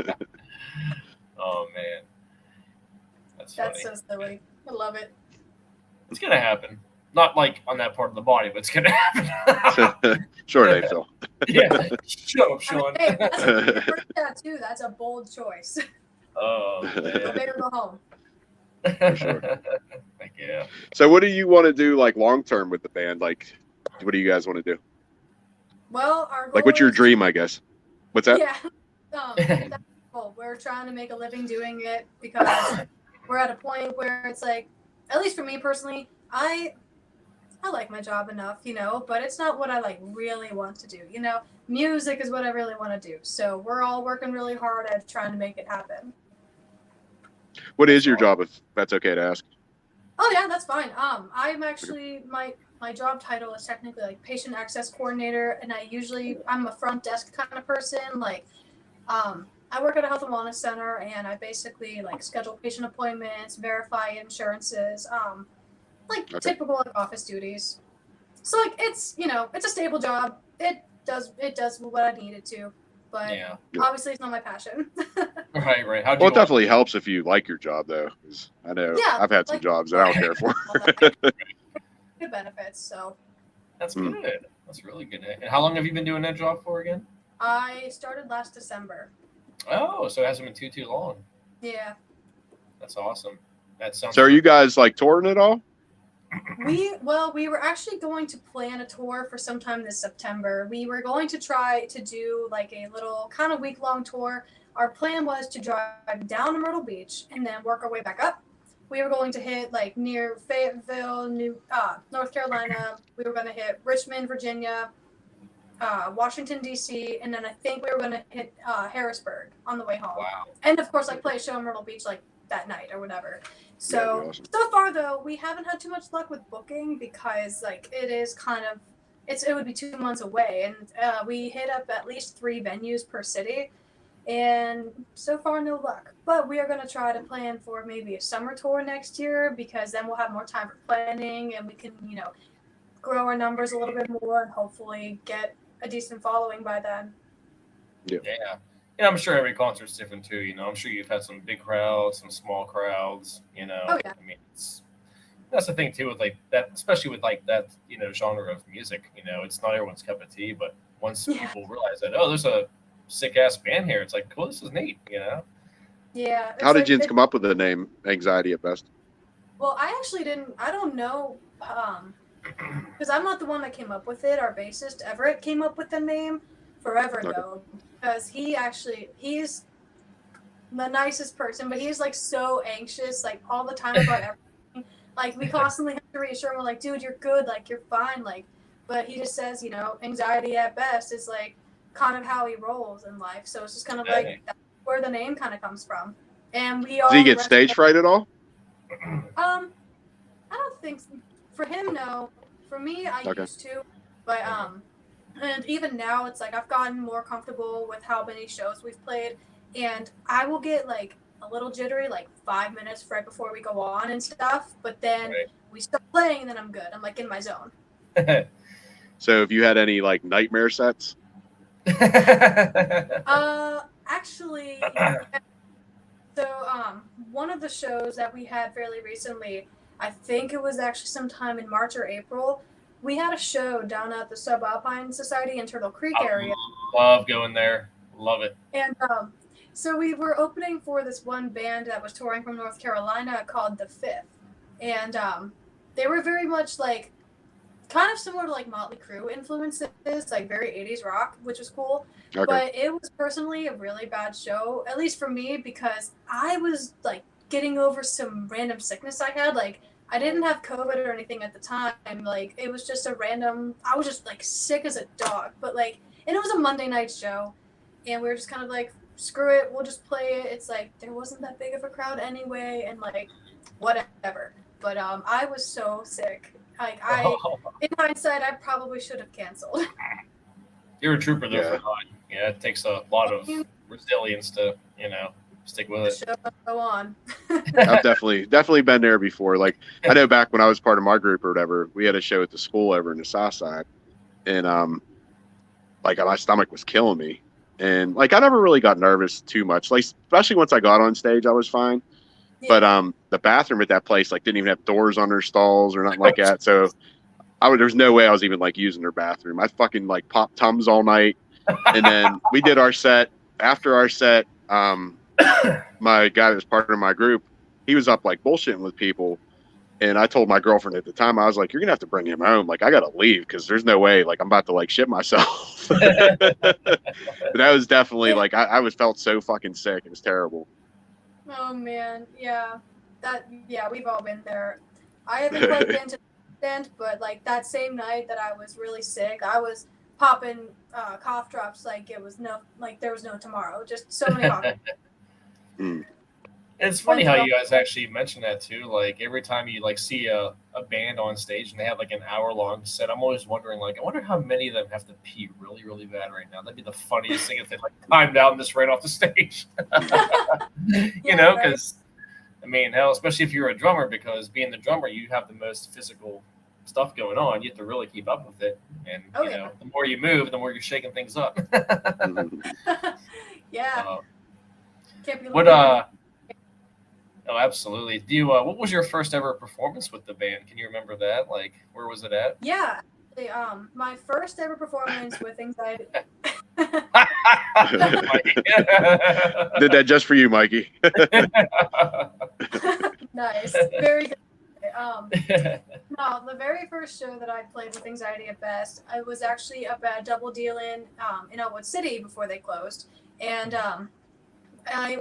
Oh man. That's That's funny. so silly. I love it. It's gonna happen. Not like on that part of the body, but it's gonna happen. Short A, Phil. Yeah. Shut up, Sean. Hey, that's your first tattoo. That's a bold choice. Oh Go man. big or go home. For sure. Like, yeah. So, what do you want to do, like long term, with the band? Like, what do you guys want to do? Well, our goal Like, what's your is- dream? I guess. What's that? Yeah. That's the goal. We're trying to make a living doing it because we're at a point where it's like, at least for me personally, I like my job enough, you know, but it's not what I like really want to do. You know, music is what I really want to do. So we're all working really hard at trying to make it happen. What is your job, if that's okay to ask? Oh yeah, that's fine. I'm actually my job title is technically like patient access coordinator, and I'm a front desk kind of person. Like, I work at a health and wellness center, and I basically like schedule patient appointments, verify insurances, like Okay. typical like, office duties. So like it's it's a stable job. It does what I need it to, but Yeah. obviously it's not my passion. Right. How'd Well, you it definitely helps if you like your job, though. 'Cause I know Yeah, I've had some like- jobs that I don't care for. Good benefits. So That's Mm. good. That's really good. And how long have you been doing that job for again? I started last December. Oh, so it hasn't been too long. Yeah. That's awesome. That sounds. So, are you guys like touring at all? We were actually going to plan a tour for sometime this September. We were going to try to do like a little kind of week-long tour. Our plan was to drive down to Myrtle Beach and then work our way back up. We were going to hit like near Fayetteville, North Carolina. We were going to hit Richmond, Virginia, Washington D.C., and then I think we were going to hit Harrisburg on the way home. Wow. And of course, like play a show in Myrtle Beach like that night or whatever. So Yeah, that'd be awesome. so far though, we haven't had too much luck with booking because like it is kind of it would be 2 months away, and we hit up at least 3 venues per city, and so far no luck. But we are going to try to plan for maybe a summer tour next year because then we'll have more time for planning and we can grow our numbers a little bit more and hopefully get a decent following by then. Yeah. Yeah, I'm sure every concert's different too. You know, I'm sure you've had some big crowds, some small crowds. You know, Oh, yeah. I mean, that's the thing too with like that, especially with like that genre of music. You know, it's not everyone's cup of tea, but once Yeah. people realize that, oh, there's a sick ass band here, it's like, cool, this is neat. You know. Yeah. How did you come up with the name Anxiety at Best? Well, I actually didn't. I don't know, because I'm not the one that came up with it. Our bassist Everett came up with the name forever ago. Because he's the nicest person, but he's like so anxious, like all the time about everything. Like we constantly have to reassure him, like, dude, you're good, like you're fine, like. But he just says, anxiety at best is like kind of how he rolls in life. So it's just kind of like that's where the name kind of comes from. And we all. Did he get stage fright at all? I don't think for him, no. For me, I Okay. used to, but and even now, it's like I've gotten more comfortable with how many shows we've played, and I will get like a little jittery, like 5 minutes right before we go on and stuff. But then Right. we start playing, and then I'm good. I'm like in my zone. So, have you had any like nightmare sets? Actually, so one of the shows that we had fairly recently, I think it was actually sometime in March or April. We had a show down at the Subalpine Society in Turtle Creek area, Love going there. Love it. and so we were opening for this one band that was touring from North Carolina called The Fifth, and they were very much like kind of similar to like Motley Crue influences, like very 80s rock, which was cool. Okay. But it was personally a really bad show, at least for me, because I was like getting over some random sickness I had. Like, I didn't have COVID or anything at the time. Like, it was just a random, I was just like sick as a dog. But like, and it was a Monday night show. And we were just kind of like, screw it, we'll just play it. It's like, there wasn't that big of a crowd anyway. And like, whatever. But I was so sick. Like, in hindsight, I probably should have canceled. You're a trooper though Yeah. for God. Yeah, it takes a lot of resilience to, stick with The it. show must go on. I've definitely been there before. Like, I know back when I was part of my group or whatever, we had a show at the school over in the South Side, and like my stomach was killing me, and like I never really got nervous too much. Like, especially once I got on stage, I was fine. Yeah. But the bathroom at that place like didn't even have doors on their stalls or nothing like that. So there's no way I was even like using their bathroom. I fucking like popped Tums all night, and then we did our set. After our set, my guy that was part of my group, he was up like bullshitting with people, and I told my girlfriend at the time, I was like, "You're gonna have to bring him home. Like, I gotta leave because there's no way. Like, I'm about to like shit myself." But that was definitely like I was felt so fucking sick. It was terrible. Oh man, yeah, we've all been there. I haven't quite been to the extent, but like that same night that I was really sick, I was popping cough drops like there was no tomorrow. Just so many cough. It's funny how you guys actually mention that too. Like every time you like see a band on stage and they have like an hour-long set, I'm always wondering, like, I wonder how many of them have to pee really, really bad right now. That'd be the funniest thing if they like timed out and just right off the stage. Because I mean, hell, especially if you're a drummer, because being the drummer, you have the most physical stuff going on. You have to really keep up with it, and the more you move, the more you're shaking things up. Yeah. Can't be Oh, absolutely. Do you? What was your first ever performance with the band? Can you remember that? Like, where was it at? Yeah. My first ever performance with Anxiety. Did that just for you, Mikey. Nice. Very good. No, the very first show that I played with Anxiety at Best, I was actually up at Double Dealin' in Elwood City before they closed. And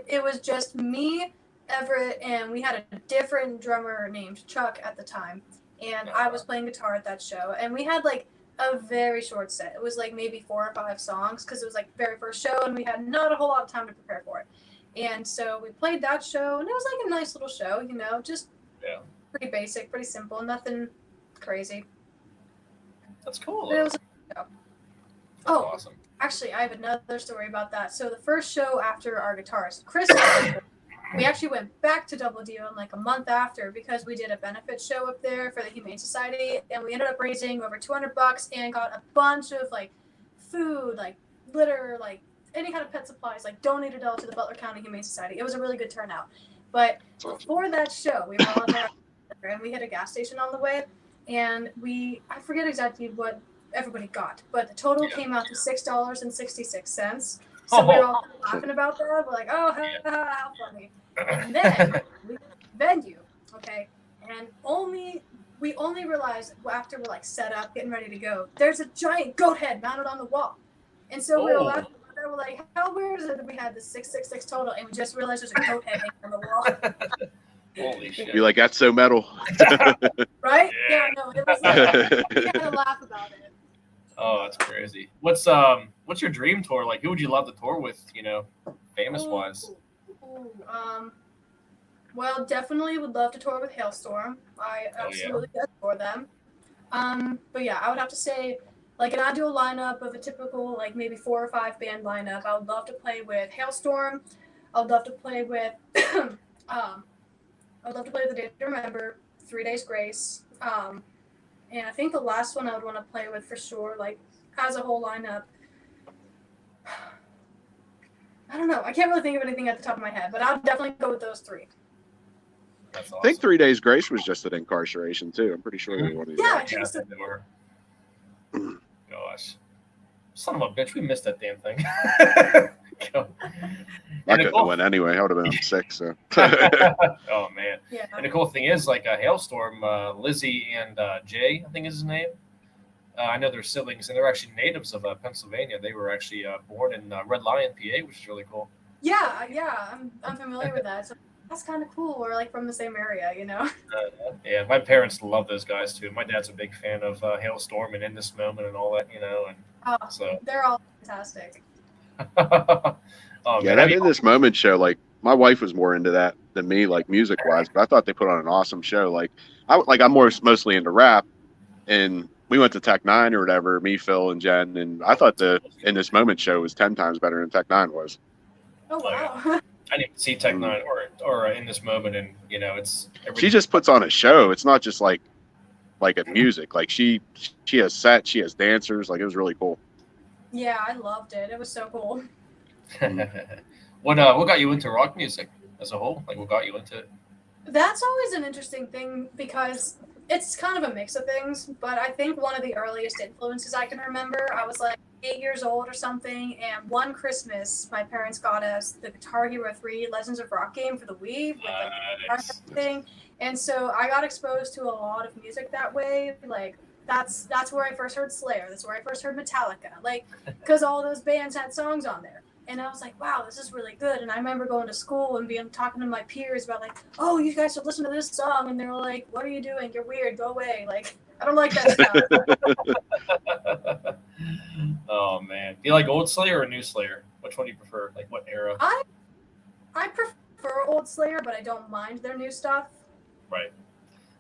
it was just me, Everett, and we had a different drummer named Chuck at the time. And I was playing guitar at that show. And we had like a very short set. It was like maybe 4 or 5 songs because it was like very first show and we had not a whole lot of time to prepare for it. And so we played that show and it was like a nice little show, just pretty basic, pretty simple, nothing crazy. That's cool. But it was a show. That's awesome. Actually, I have another story about that. So the first show after our guitarist, Chris, we actually went back to Double Deal in like a month after because we did a benefit show up there for the Humane Society, and we ended up raising over $200 and got a bunch of like food, like litter, like any kind of pet supplies, like donated all to the Butler County Humane Society. It was a really good turnout. But before that show, we were on there and we hit a gas station on the way, and I forget exactly what everybody got, but the total came out to $6.66. So we were all laughing about that. We're like, oh, how funny. And then we venue, okay? And we only realized after we're like set up, getting ready to go, there's a giant goat head mounted on the wall. And so we were laughing about that. We're like, how weird is it that we had the 666 total and we just realized there's a goat head hanging on the wall? Holy shit. Be like, that's so metal. Right? Yeah, no, it was like, we had to laugh about it. Oh, that's crazy. What's your dream tour? Like, who would you love to tour with, famous wise? Well, definitely would love to tour with Hailstorm. I absolutely adore them. But yeah, I would have to say, like, an ideal lineup of a typical, like, maybe 4 or 5 band lineup. I would love to play with Hailstorm. I would love to play with, I would love to play with The Day to Remember, 3 Days Grace. And I think the last one I would want to play with for sure, like, as a whole lineup. I don't know. I can't really think of anything at the top of my head, but I'll definitely go with those 3. That's awesome. I think 3 Days Grace was just at Incarceration, too. I'm pretty sure they wanted to. Yeah, I think so. They were. Gosh. Son of a bitch, we missed that damn thing. I couldn't have went anyway. I would have been 6. So. Oh, man. Yeah. And the cool thing is, like, Hailstorm, Lizzie and Jay, I think is his name. I know they're siblings, and they're actually natives of Pennsylvania. They were actually born in Red Lion, PA, which is really cool. Yeah, I'm familiar with that. So that's kind of cool. We're like from the same area, you know. Yeah, my parents love those guys too. My dad's a big fan of Hailstorm and In This Moment and all that, and Oh, so. they're all fantastic. Oh Yeah, man, have that you? In This Moment show, like my wife was more into that than me, like music wise. But I thought they put on an awesome show. I'm mostly into rap, and we went to Tech Nine or whatever. Me, Phil, and Jen, and I thought the In This Moment show was 10 times better than Tech Nine was. Oh Oh yeah, wow. I didn't see Tech Mm. Nine or In This Moment, and it's She everything. just puts on a show. It's not just like a music. Like she has sets, she has dancers. Like it was really cool. Yeah, I loved it. It was so cool. What got you into rock music as a whole? Like, what got you into it? That's always an interesting thing because it's kind of a mix of things, but I think one of the earliest influences I can remember, I was like 8 years old or something, and one Christmas, my parents got us the Guitar Hero 3 Legends of Rock game for the Wii with like the guitar and Nice. everything. And so I got exposed to a lot of music that way. Like that's where I first heard Slayer. That's where I first heard Metallica. Like because all those bands had songs on there. And I was like, wow, this is really good. And I remember going to school and talking to my peers about like, oh, you guys should listen to this song. And they were like, what are you doing? You're weird. Go away. Like, I don't like that stuff. Oh man, do you like old Slayer or new Slayer? Which one do you prefer? Like, what era? I prefer old Slayer, but I don't mind their new stuff. Right.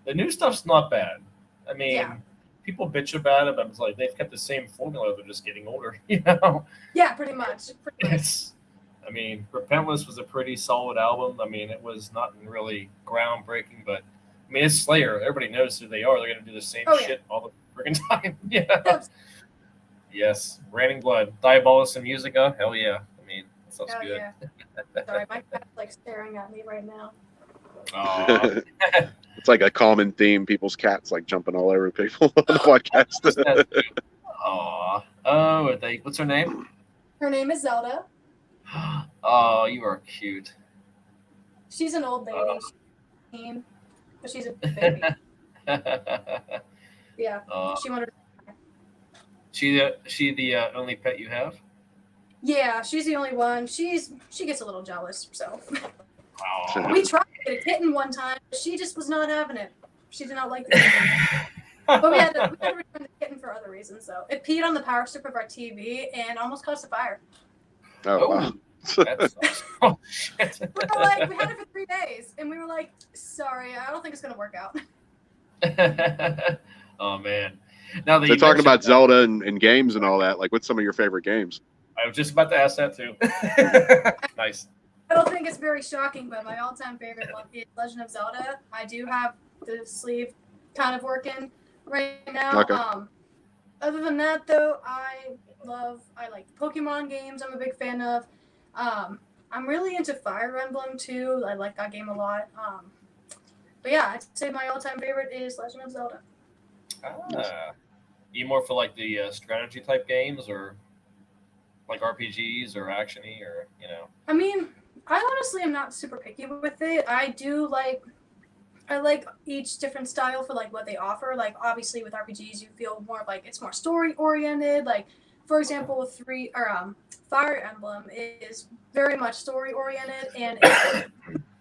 The new stuff's not bad. I mean, Yeah. people bitch about it, but it's like they've kept the same formula. They're just getting older. You know. Yeah, pretty much. It's. I mean, Repentless was a pretty solid album. I mean, it was not really groundbreaking, but I mean, it's Slayer. Everybody knows who they are. They're going to do the same Oh, yeah. shit all the freaking time. Yeah. Yep. Yes. Raining Blood. Diabolus and Musica. Hell yeah. I mean, that stuff's Oh, good. yeah. Sorry, my cat's like staring at me right now. Aw. It's like a common theme. People's cats like jumping all over people on the podcast. Aw. Oh, what's her name? Her name is Zelda. Oh, you are cute. She's an old lady. She's 18, but she's a baby. Yeah, she wanted. She the only pet you have? Yeah, she's the only one. She gets a little jealous. So Aw. we tried to get a kitten one time. But she just was not having it. She did not like the kitten. But we had to return the kitten for other reasons. So it peed on the power strip of our TV and almost caused a fire. Oh, wow. That sucks. Oh shit. We were like, we had it for 3 days, and we were like, sorry, I don't think it's gonna work out. Oh man. Now that So you talking mentioned about that, Zelda and games and all that, like what's some of your favorite games? I was just about to ask that too. Nice. I don't think it's very shocking, but my all-time favorite one is Legend of Zelda. I do have the sleeve kind of working right now. Okay. Other than that, though, I like Pokemon games. I'm a big fan of. I'm really into Fire Emblem too. I like that game a lot. But yeah, I'd say my all-time favorite is Legend of Zelda. You more for like the strategy type games or like RPGs or actiony or I mean, I honestly am not super picky with it. I like each different style for like what they offer. Like obviously with RPGs, you feel more like it's more story oriented. Like for example, Fire Emblem is very much story oriented and it's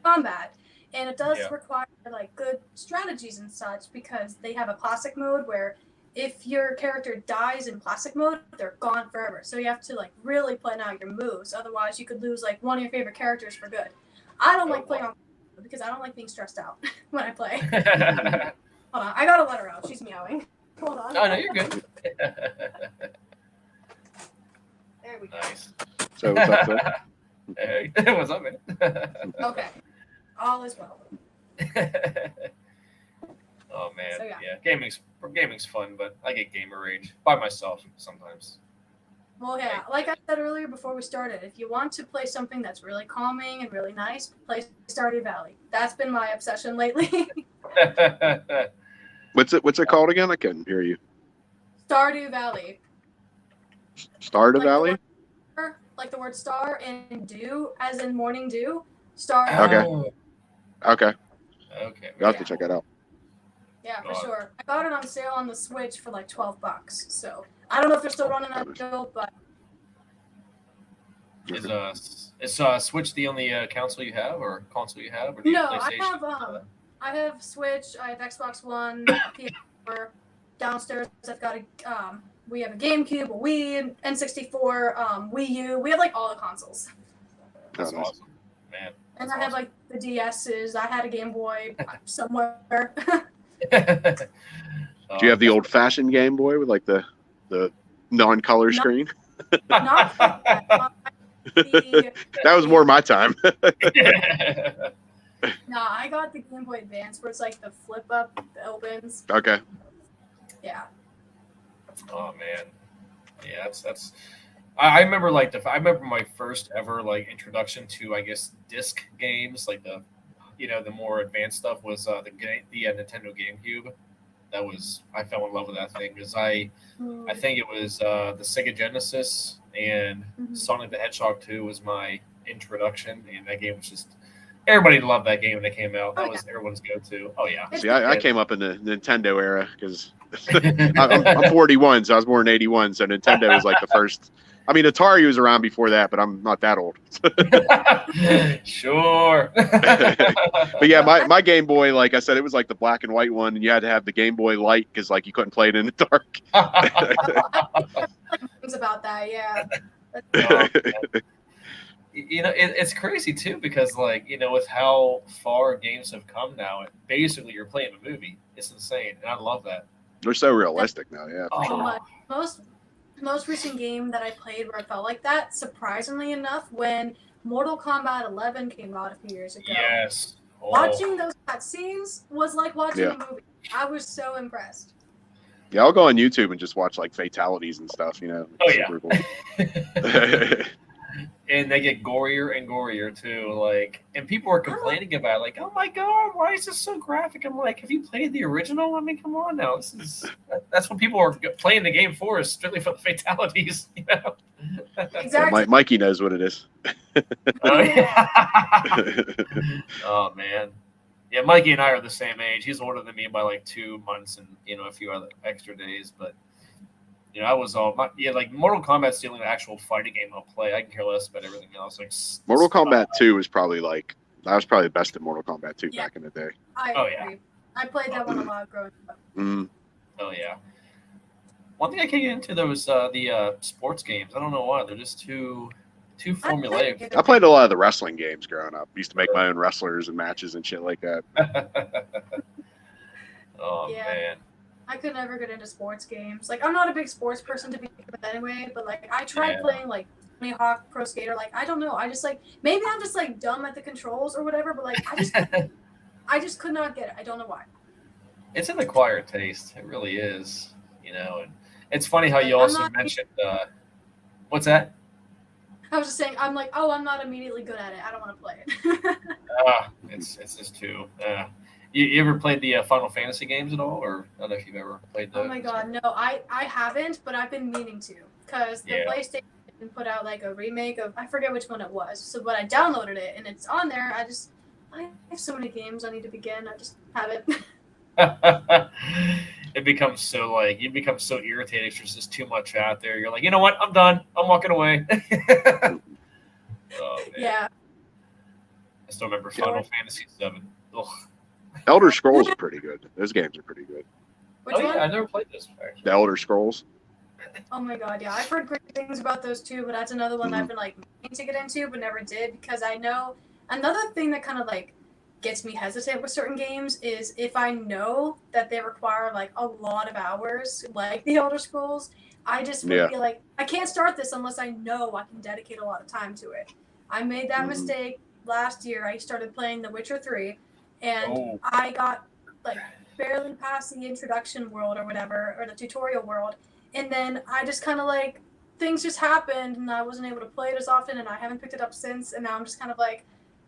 combat, and it does require like good strategies and such because they have a classic mode where if your character dies in classic mode, they're gone forever. So you have to like really plan out your moves. Otherwise, you could lose like one of your favorite characters for good. I don't like playing on because I don't like being stressed out when I play. Hold on, I gotta let her out. She's meowing. Hold on. Oh no, you're good. There we go. Nice. So what's up, Phil? Hey, what's up, man? Okay. All is well. Oh man, So, yeah. gaming's fun, but I get gamer rage by myself sometimes. Well, yeah, like I said earlier before we started, if you want to play something that's really calming and really nice, play Stardew Valley. That's been my obsession lately. What's it called again? I couldn't hear you. Stardew Valley. Stardew Valley? Like the word star and dew, as in morning dew. Star. Okay. Oh, Okay. okay. You'll have to check that out. Yeah, for God. sure. I got it on sale on the Switch for like $12. So I don't know if they're still running that deal, but Is Switch the only console you have, or do you No, have PlayStation? I have Switch, I have Xbox One, a PS4. Downstairs, I've got we have a GameCube, a Wii, N64, Wii U. We have like all the consoles. That's nice. awesome, man. And I have like the DSs. I had a Game Boy somewhere. Do you have the old-fashioned Game Boy with like the non-color screen? Not that. That was more my time. No, I got the Game Boy Advance where it's like the flip up, the opens. Okay. Yeah. Oh man, yeah, that's. I remember I remember my first ever like introduction to, I guess, disc games, like the more advanced stuff was the Nintendo GameCube. I fell in love with that thing because I think it was the Sega Genesis and Sonic the Hedgehog 2 was my introduction, and that game was just everybody loved that game when it came out. That was everyone's go-to. Oh yeah. See, I came up in the Nintendo era because I'm 41, so I was born in '81, so Nintendo was like the first. I mean, Atari was around before that, but I'm not that old. Sure. But yeah, my Game Boy, like I said, it was like the black and white one, and you had to have the Game Boy Light because like you couldn't play it in the dark. Things about that, yeah. It's crazy too because with how far games have come now, basically you're playing a movie. It's insane, and I love that. They're so realistic now, yeah. For sure. Most recent game that I played where it felt like that, surprisingly enough, when Mortal Kombat 11 came out a few years ago. Yes. Watching those cutscenes was like watching a movie. I was so impressed. Yeah, I'll go on YouTube and just watch like fatalities and stuff, Oh yeah. Cool. And they get gorier and gorier too. And people are complaining about it, like, oh my god, why is this so graphic? I'm like, have you played the original? I mean, come on now. That's what people are playing the game for, is strictly for the fatalities, Exactly. Yeah, Mikey knows what it is. Oh, yeah. Oh man. Yeah, Mikey and I are the same age. He's older than me by like 2 months and a few other extra days, but I was like Mortal Kombat's the only actual fighting game I'll play. I can care less about everything else. Like Mortal Kombat 2 was probably I was probably the best at Mortal Kombat 2 back in the day. I agree. Yeah. I played that one a lot growing up. Oh yeah. One thing I can't get into though is the sports games. I don't know why they're just too formulaic. I played a lot of the wrestling games growing up. Used to make my own wrestlers and matches and shit like that. Oh Yeah. man. I could never get into sports games. Like, I'm not a big sports person to begin with anyway, but like I tried playing like Tony Hawk Pro Skater. Like, I don't know. I just maybe I'm just like dumb at the controls or whatever, but like I just could not get it. I don't know why. It's an acquired taste. It really is. And it's funny how you also mentioned what's that? I was just saying, I'm like, I'm not immediately good at it. I don't want to play it. It's just too. You ever played the Final Fantasy games at all, or I don't know if you've ever played those? Oh my god, no, I haven't, but I've been meaning to, because the PlayStation put out like a remake of, I forget which one it was. So when I downloaded it and it's on there, I have so many games I need to begin. I just haven't. It becomes so you become so irritated. There's just too much out there. You're like, you know what? I'm done. I'm walking away. Oh, man. Yeah. I still remember Final Fantasy 7. Ugh. Elder Scrolls are pretty good. Those games are pretty good. Which one? one? I never played this. Actually. The Elder Scrolls. Oh my god, yeah. I've heard great things about those too, but that's another one I've been meaning to get into, but never did, because I know another thing that kind of gets me hesitant with certain games is if I know that they require a lot of hours, like the Elder Scrolls, I just would be like, I can't start this unless I know I can dedicate a lot of time to it. I made that mistake last year. I started playing The Witcher 3, and I got barely past the introduction world or whatever, or the tutorial world, and then I just kind of things just happened, and I wasn't able to play it as often, and I haven't picked it up since, and now I'm just kind of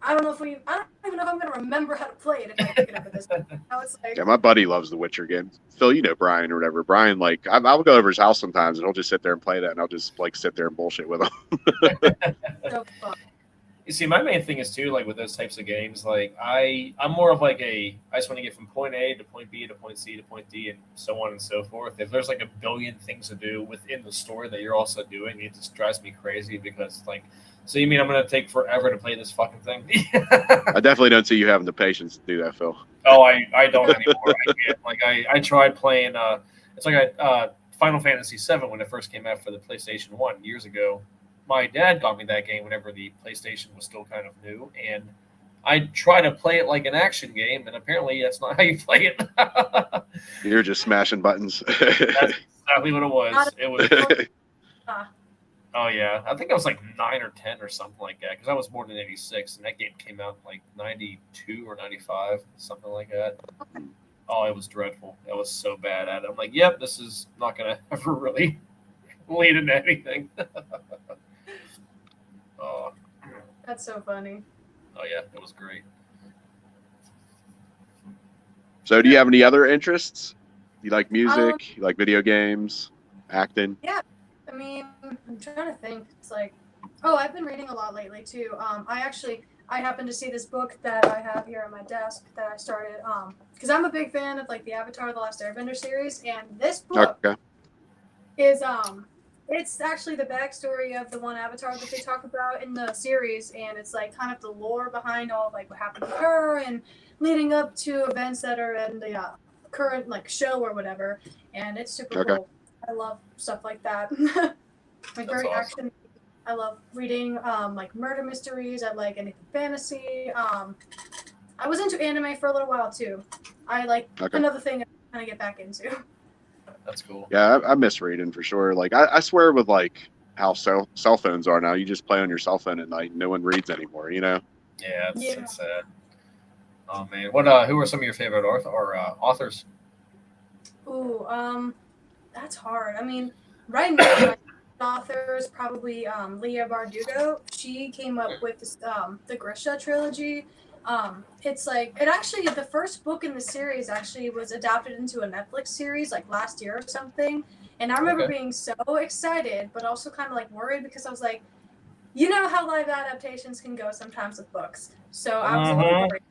I don't even know if I'm going to remember how to play it if I pick it up at this point. Now it's yeah, my buddy loves the Witcher games. Phil, Brian or whatever. Brian, I'll go over his house sometimes, and he'll just sit there and play that, and I'll just sit there and bullshit with him. so fun. You see, my main thing is too, like with those types of games, like I'm more of like I just want to get from point A to point B to point C to point D and so on and so forth. If there's like a billion things to do within the story that you're also doing, it just drives me crazy because like, so you mean I'm gonna take forever to play this fucking thing? I definitely don't see you having the patience to do that, Phil. Oh, I don't anymore. I can't. Like I tried playing. It's like Final Fantasy VII when it first came out for the PlayStation 1 years ago. My dad got me that game whenever the PlayStation was still kind of new, and I try to play it like an action game, and apparently that's not how you play it. You're just smashing buttons. That's exactly what it was. It was. Oh yeah, I think I was like 9 or 10 or something like that because I was born in '86, and that game came out in like '92 or '95, something like that. Oh, it was dreadful. I was so bad at it. I'm like, yep, this is not gonna ever really lead into anything. Oh, That's so funny. oh yeah, it was great. So, do you have any other interests? You like music? You like video games? Acting? Yeah. I mean, I'm trying to think. It's like, oh, I've been reading a lot lately too. I happened to see this book that I have here on my desk that I started because I'm a big fan of like the Avatar: The Last Airbender series, and this book is it's actually the backstory of the one Avatar that they talk about in the series, and it's like kind of the lore behind all of, like what happened to her and leading up to events that are in the current like show or whatever, and it's super cool. I love stuff like that. Like That's very awesome. action. I love reading like murder mysteries. I like anything fantasy. I was into anime for a little while too. I like another thing I kind of get back into. That's cool. Yeah, I miss reading for sure. Like I swear with like how cell phones are now, you just play on your cell phone at night. No one reads anymore, you know? Yeah, it's sad. Oh man, what? Who are some of your favorite authors? Ooh, that's hard. I mean, right now my author is probably Leah Bardugo. She came up with this, the Grisha trilogy. It's like the first book in the series actually was adapted into a Netflix series like last year or something. And I remember being so excited, but also kind of like worried because I was like, you know how live adaptations can go sometimes with books. So I was a little worried.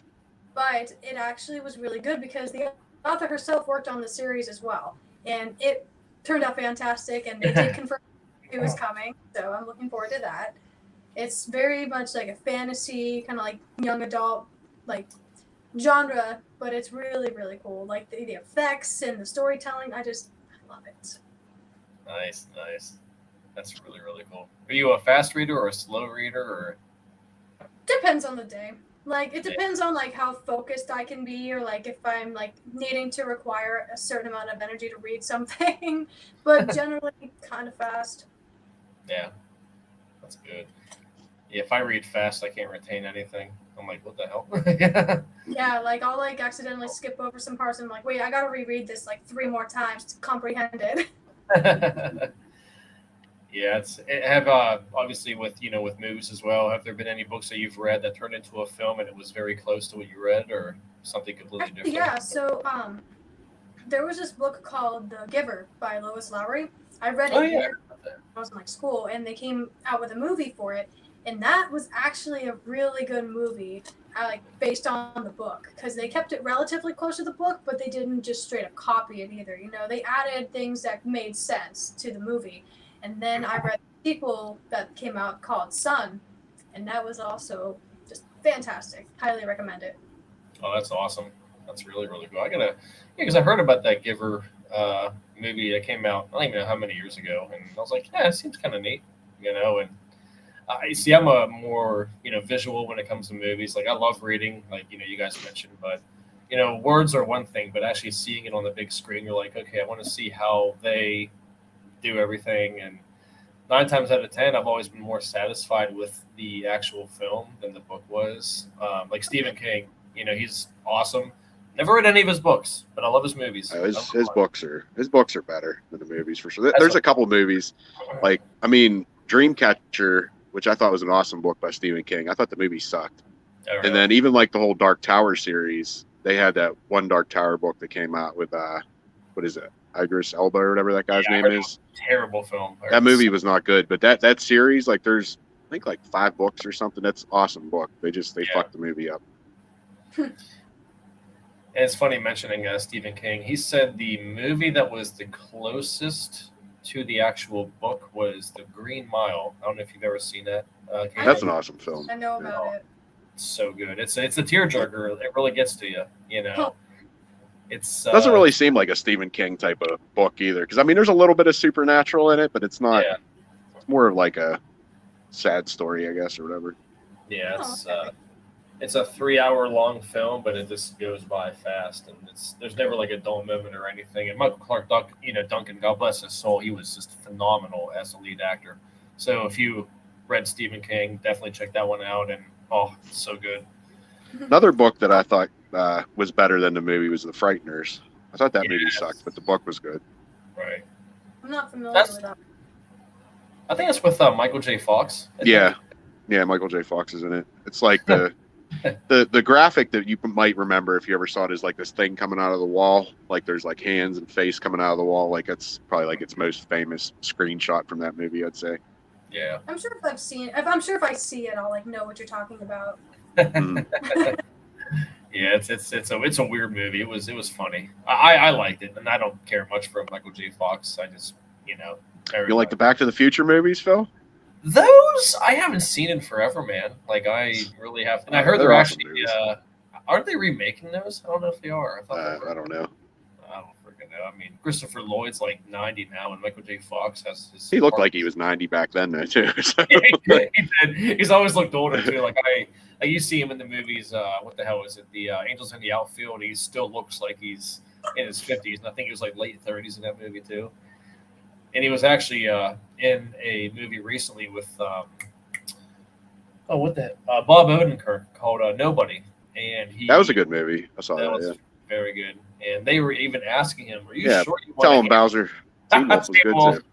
But it actually was really good because the author herself worked on the series as well. And it turned out fantastic, and they did confirm it was coming. So I'm looking forward to that. It's very much like a fantasy, kind of like young adult, like genre, but it's really, really cool. Like the effects and the storytelling, I love it. Nice. That's really, really cool. Are you a fast reader or a slow reader, or? Depends on the day. Like it depends on like how focused I can be, or like if I'm like needing to require a certain amount of energy to read something. But generally, kind of fast. Yeah, that's good. Yeah, if I read fast, I can't retain anything. I'm like, what the hell? Yeah, like I'll like accidentally skip over some parts and I'm like, wait, I gotta reread this like 3 more times to comprehend it. Yeah, obviously with movies as well. Have there been any books that you've read that turned into a film and it was very close to what you read, or something completely different? Yeah, so there was this book called The Giver by Lois Lowry. I read it here when I was in like school, and they came out with a movie for it, and that was actually a really good movie, like based on the book, because they kept it relatively close to the book, but they didn't just straight up copy it either. You know, they added things that made sense to the movie. And then I read the sequel that came out called Sun, and that was also just fantastic. Highly recommend it. Oh, that's awesome. That's really, really cool. Because I heard about that Giver movie that came out, I don't even know how many years ago, and I was like, yeah, it seems kind of neat, and I see I'm a more, visual when it comes to movies. Like I love reading, like, you guys mentioned, but, words are one thing, but actually seeing it on the big screen, you're like, okay, I want to see how they do everything. And 9 times out of 10, I've always been more satisfied with the actual film than the book was. Like Stephen King, he's awesome. Never read any of his books, but I love his movies. His books are better than the movies for sure. There's a couple movies, like Dreamcatcher, which I thought was an awesome book by Stephen King. I thought the movie sucked. And then even like the whole Dark Tower series, they had that one Dark Tower book that came out with what is it? Idris Elba or whatever that guy's name is. Terrible film. That movie was not good, but that series, like there's I think like 5 books or something. That's an awesome book. They Yeah. fucked the movie up. And it's funny mentioning Stephen King. He said the movie that was the closest to the actual book was The Green Mile. I don't know if you've ever seen that. That's an awesome film. I know about it. It's so good. It's a tearjerker. It really gets to you. You know, it's Doesn't really seem like a Stephen King type of book either. Because I mean, there's a little bit of supernatural in it, but it's not. Yeah. It's more of like a sad story, I guess, or whatever. Yeah, okay. it's a 3-hour long film, but it just goes by fast, and there's never like a dull moment or anything. And Michael Clark Duncan, God bless his soul, he was just phenomenal as a lead actor. So if you read Stephen King, definitely check that one out. And it's so good. Another book that I thought was better than the movie was The Frighteners. I thought that movie Yes. sucked, but the book was good. Right. I'm not familiar That's- with that. I think it's with Michael J. Fox. I think. Yeah, Michael J. Fox is in it. It's like the graphic that you might remember if you ever saw it is like this thing coming out of the wall. Like there's like hands and face coming out of the wall. Like it's probably like its most famous screenshot from that movie, I'd say. Yeah. I'm sure if I see it, I'll like know what you're talking about. Mm. Yeah, it's a weird movie. It was funny. I liked it, and I don't care much for Michael J. Fox. I just You like the Back to the Future movies, Phil? those? I haven't seen in forever, man. Like I really have, and I heard They're they're awesome actually movies. aren't they remaking those? I don't know if they are. I thought they were. I don't know. I don't freaking know. I mean, Christopher Lloyd's like 90 now, and Michael J. Fox has his. He looked like he was 90 back then, though, too. So. he did. He's always looked older too. Like you see him in the movies. What the hell is it? The Angels in the Outfield. He still looks like he's in his 50s, and I think he was like late 30s in that movie too. And he was actually in a movie recently with Bob Odenkirk called Nobody, and That was a good movie. I saw that that, was yeah. very good. And they were even asking him, "Are you Yeah, sure you Tell want him Bowser. Teen Wolf was Teen good, Wolf. too.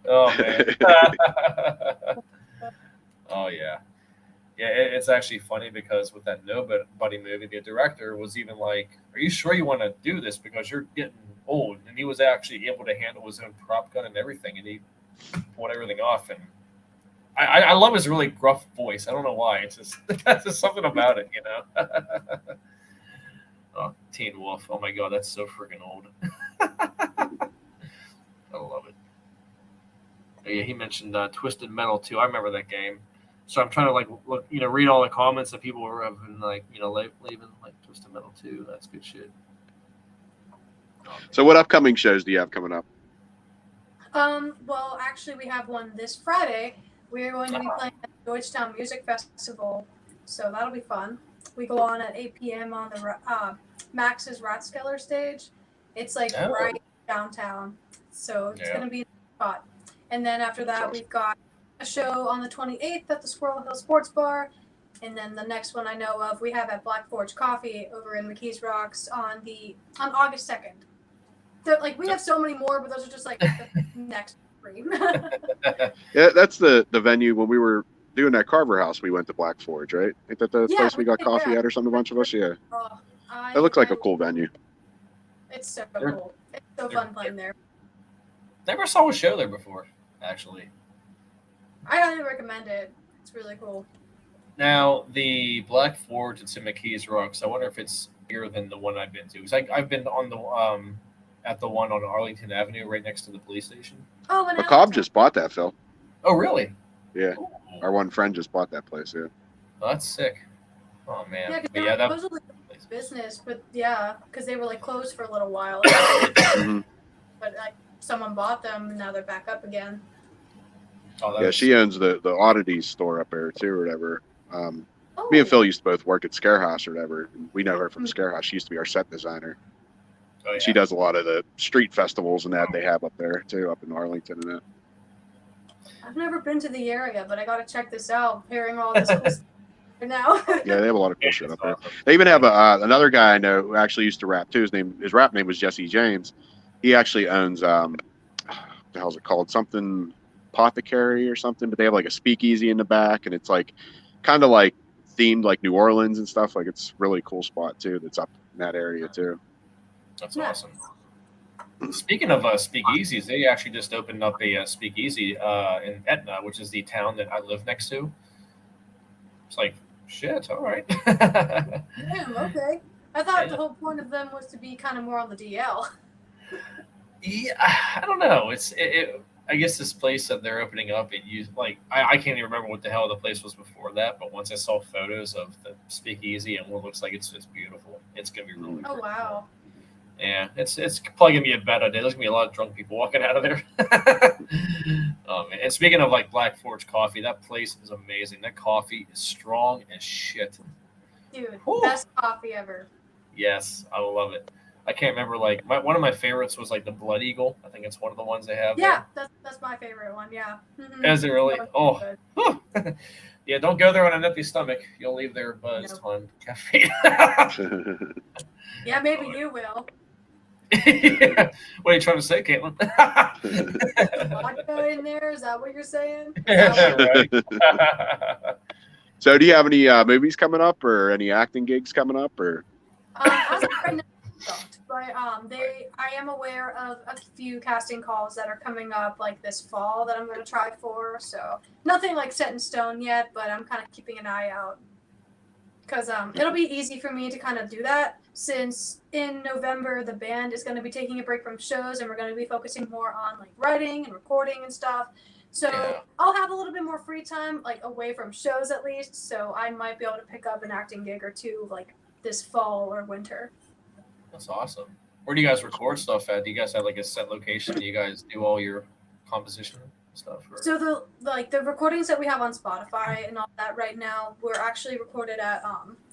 Oh man. Oh yeah. Yeah, it's actually funny because with that Nobody movie, the director was even like, "Are you sure you want to do this? Because you're getting old." And he was actually able to handle his own prop gun and everything, and he pulled everything off. And I love his really gruff voice. I don't know why. It's just that's just something about it, you know. Oh, Teen Wolf. Oh my god, that's so freaking old. I love it. Oh, yeah, he mentioned Twisted Metal too. I remember that game. So I'm trying to like look, read all the comments that people were having, like, leaving like Twisted Metal 2. That's good shit. Oh, So what upcoming shows do you have coming up? Well, actually, we have one this Friday. We are going to be playing at the Deutschtown Music Festival, so that'll be fun. We go on at 8 p.m. on the Max's Ratskeller stage. It's like right downtown, so it's going to be a spot. And then after that, we've got a show on the 28th at the Squirrel Hill Sports Bar. And then the next one I know of, we have at Black Forge Coffee over in McKees Rocks on August 2nd. So, like, we have so many more, but those are just like the next three. Yeah, that's the venue when we were doing that Carver House. We went to Black Forge, right? Ain't that the place we got coffee at or something? A bunch of us, yeah. It looks like a cool venue. It's so cool. It's so fun playing there. Never saw a show there before, actually. I highly recommend it. It's really cool. Now, the Black Forge, it's in McKees Rocks. I wonder if it's bigger than the one I've been to. Because I've been on the at the one on Arlington Avenue, right next to the police station. Oh, and McCobb just bought that, Phil. Oh, really? Yeah. Ooh. Our one friend just bought that place, yeah. Oh, that's sick. Oh man. Yeah, But yeah, that supposedly business, but yeah, because they were like closed for a little while. Mhm. But like someone bought them, and now they're back up again. Oh, that Yeah, was- she owns the oddities store up there, too, or whatever. Oh, Me and Phil used to both work at Scarehouse or whatever. We know her from Scarehouse. She used to be our set designer. oh, yeah. She does a lot of the street festivals and that they have up there, too, up in Arlington and that. I've never been to the area, but I got to check this out. Hearing all this cool stuff now. Yeah, they have a lot of cool Yeah, shit it's up there. awesome. They even have another guy I know who actually used to rap too. His rap name was Jesse James. He actually owns what the hell's it called? Something Apothecary or something. But they have like a speakeasy in the back, and it's like kind of like themed like New Orleans and stuff. Like it's really cool spot too. That's up in that area too. That's Yeah. awesome. Speaking of speakeasies, they actually just opened up a speakeasy in Etna, which is the town that I live next to. It's like, shit, all right. Damn, okay. I thought Yeah. the whole point of them was to be kind of more on the DL. Yeah, I don't know. I guess this place that they're opening up, it used like I can't even remember what the hell the place was before that. But once I saw photos of the speakeasy and what looks like it's beautiful. It's gonna be really. Oh pretty. wow. Yeah, it's probably gonna be a bad idea. There's gonna be a lot of drunk people walking out of there. Oh man! And speaking of like Black Forge Coffee, that place is amazing. That coffee is strong as shit. Dude, Whew. best coffee ever. Yes, I love it. I can't remember like one of my favorites was like the Blood Eagle. I think it's one of the ones they have. Yeah, that's my favorite one. Yeah. Mhm. There. Is it really? That Oh, was whew. Yeah. Don't go there on an empty stomach. You'll leave there buzzed Nope. on caffeine. good. Yeah, maybe you will. Yeah. What are you trying to say, Caitlin? Vodka in there? Is that what you're saying? Right. So, do you have any movies coming up, or any acting gigs coming up, or? As of right now, I don't. But I am aware of a few casting calls that are coming up like this fall that I'm going to try for. So nothing like set in stone yet, but I'm kind of keeping an eye out because it'll be easy for me to kind of do that since in November the band is going to be taking a break from shows and we're going to be focusing more on like writing and recording and stuff. So Yeah. I'll have a little bit more free time, like away from shows at least. So I might be able to pick up an acting gig or two like this fall or winter. That's awesome. Where do you guys record stuff at? Do you guys have like a set location? Do you guys do all your composition stuff? Or? So the recordings that we have on Spotify and all that right now, we're actually recorded at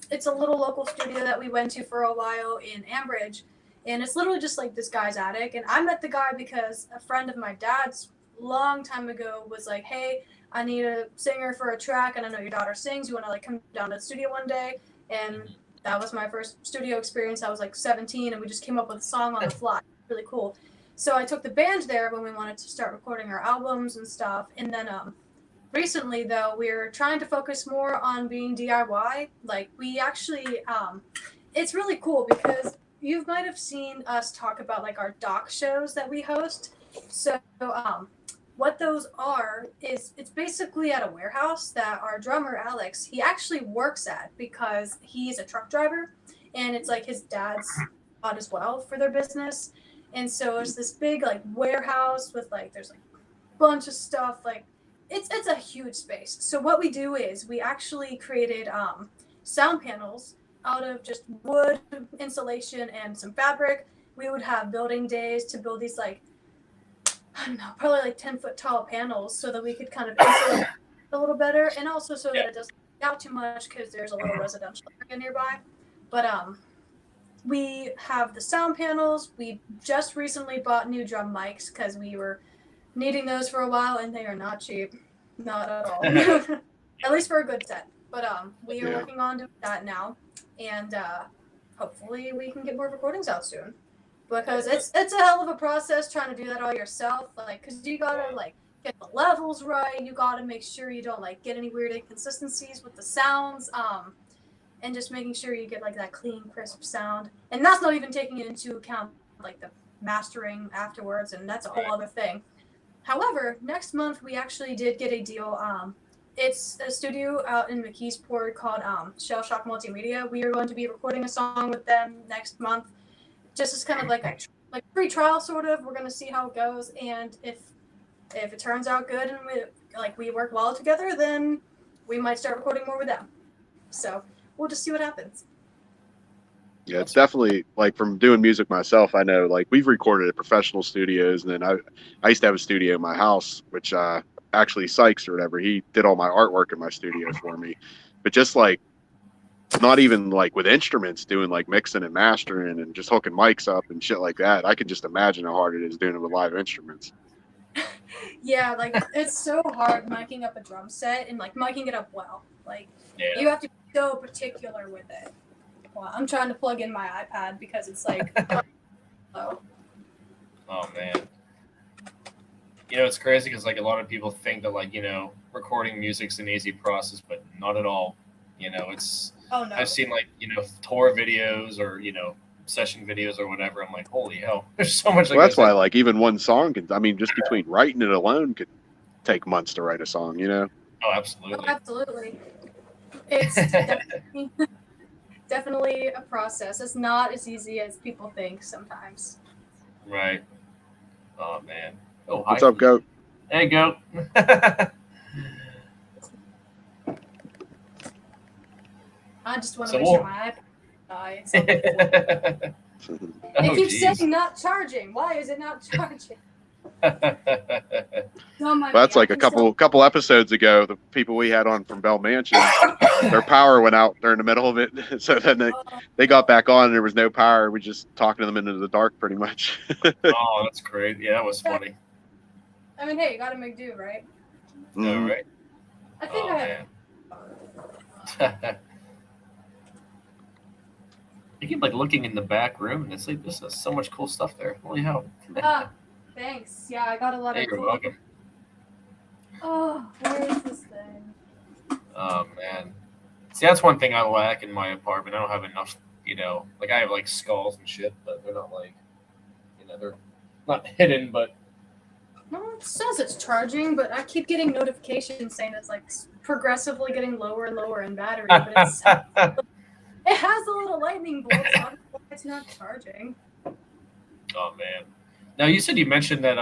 it's a little local studio that we went to for a while in Ambridge, and it's literally just like this guy's attic. And I met the guy because a friend of my dad's long time ago was like, hey, I need a singer for a track, and I know your daughter sings. You want to like come down to the studio one day? And that was my first studio experience. I was like 17, and we just came up with a song on the fly. Really cool. So I took the band there when we wanted to start recording our albums and stuff. And then recently, though, we're trying to focus more on being DIY. Like we actually, it's really cool because you might have seen us talk about like our doc shows that we host. So what those are is it's basically at a warehouse that our drummer Alex, he actually works at because he's a truck driver and it's like his dad's spot as well for their business. And so it's this big like warehouse with like there's like a bunch of stuff, like it's a huge space. So what we do is we actually created sound panels out of just wood insulation and some fabric. We would have building days to build these like I don't know, probably like 10-foot tall panels so that we could kind of insulate a little better and also so that it doesn't get out too much because there's a little residential area nearby. But we have the sound panels. We just recently bought new drum mics because we were needing those for a while and they are not cheap. Not at all. At least for a good set. But we are working on doing that now and hopefully we can get more recordings out soon. Because it's a hell of a process trying to do that all yourself, like, because you gotta like get the levels right, you gotta make sure you don't like get any weird inconsistencies with the sounds, and just making sure you get like that clean, crisp sound, and that's not even taking into account like the mastering afterwards, and that's a whole other thing. However, next month we actually did get a deal. It's a studio out in McKeesport called Shell Shock Multimedia. We are going to be recording a song with them next month. Just as kind of like a free trial, sort of. We're gonna see how it goes, and if it turns out good and we work well together, then we might start recording more with them. So we'll just see what happens. Yeah, it's definitely like from doing music myself. I know like we've recorded at professional studios, and then I used to have a studio in my house, which actually Sykes or whatever, he did all my artwork in my studio for me. But just like not even like with instruments, doing like mixing and mastering and just hooking mics up and shit like that. I can just imagine how hard it is doing it with live instruments. Yeah, like it's so hard miking up a drum set and like miking it up well. Like you have to be so particular with it. Well, I'm trying to plug in my iPad because it's like low. Oh man. You know, it's crazy because like a lot of people think that like, you know, recording music's an easy process, but not at all. You know, it's Oh no. I've seen like, you know, tour videos or, you know, session videos or whatever. I'm like, holy hell, there's so much. Well, that's why like even one song can, I mean, just between writing it alone could take months to write a song, you know? Oh, absolutely. Oh, absolutely. It's definitely a process. It's not as easy as people think sometimes. Right. Oh man. Oh, What's hi. up, Goat? Hey, Goat. I just want to So make sure my iPad dies. It Oh, keeps jeez. saying not charging. Why is it not charging? Don't mind Well, that's me. I like a can still- couple episodes ago. The people we had on from Bell Mansion, their power went out during the middle of it. So then they got back on and there was no power. We just talking to them into the dark pretty much. Oh, that's great. Yeah, that was funny. I mean, hey, you gotta make do, right? All Mhm. right. I think Oh, I have. man. I keep like looking in the back room, and it's like this is so much cool stuff there. Holy hell! Thanks. Yeah, I got a lot Hey, of you're cool. welcome. Oh, where is this thing? Oh man, see that's one thing I lack in my apartment. I don't have enough, like I have like skulls and shit, but they're not like, they're not hidden, but No, it says it's charging, but I keep getting notifications saying it's like progressively getting lower and lower in battery. But it has a little lightning bolt, so I don't know why it's not charging. oh man. Now you said you mentioned that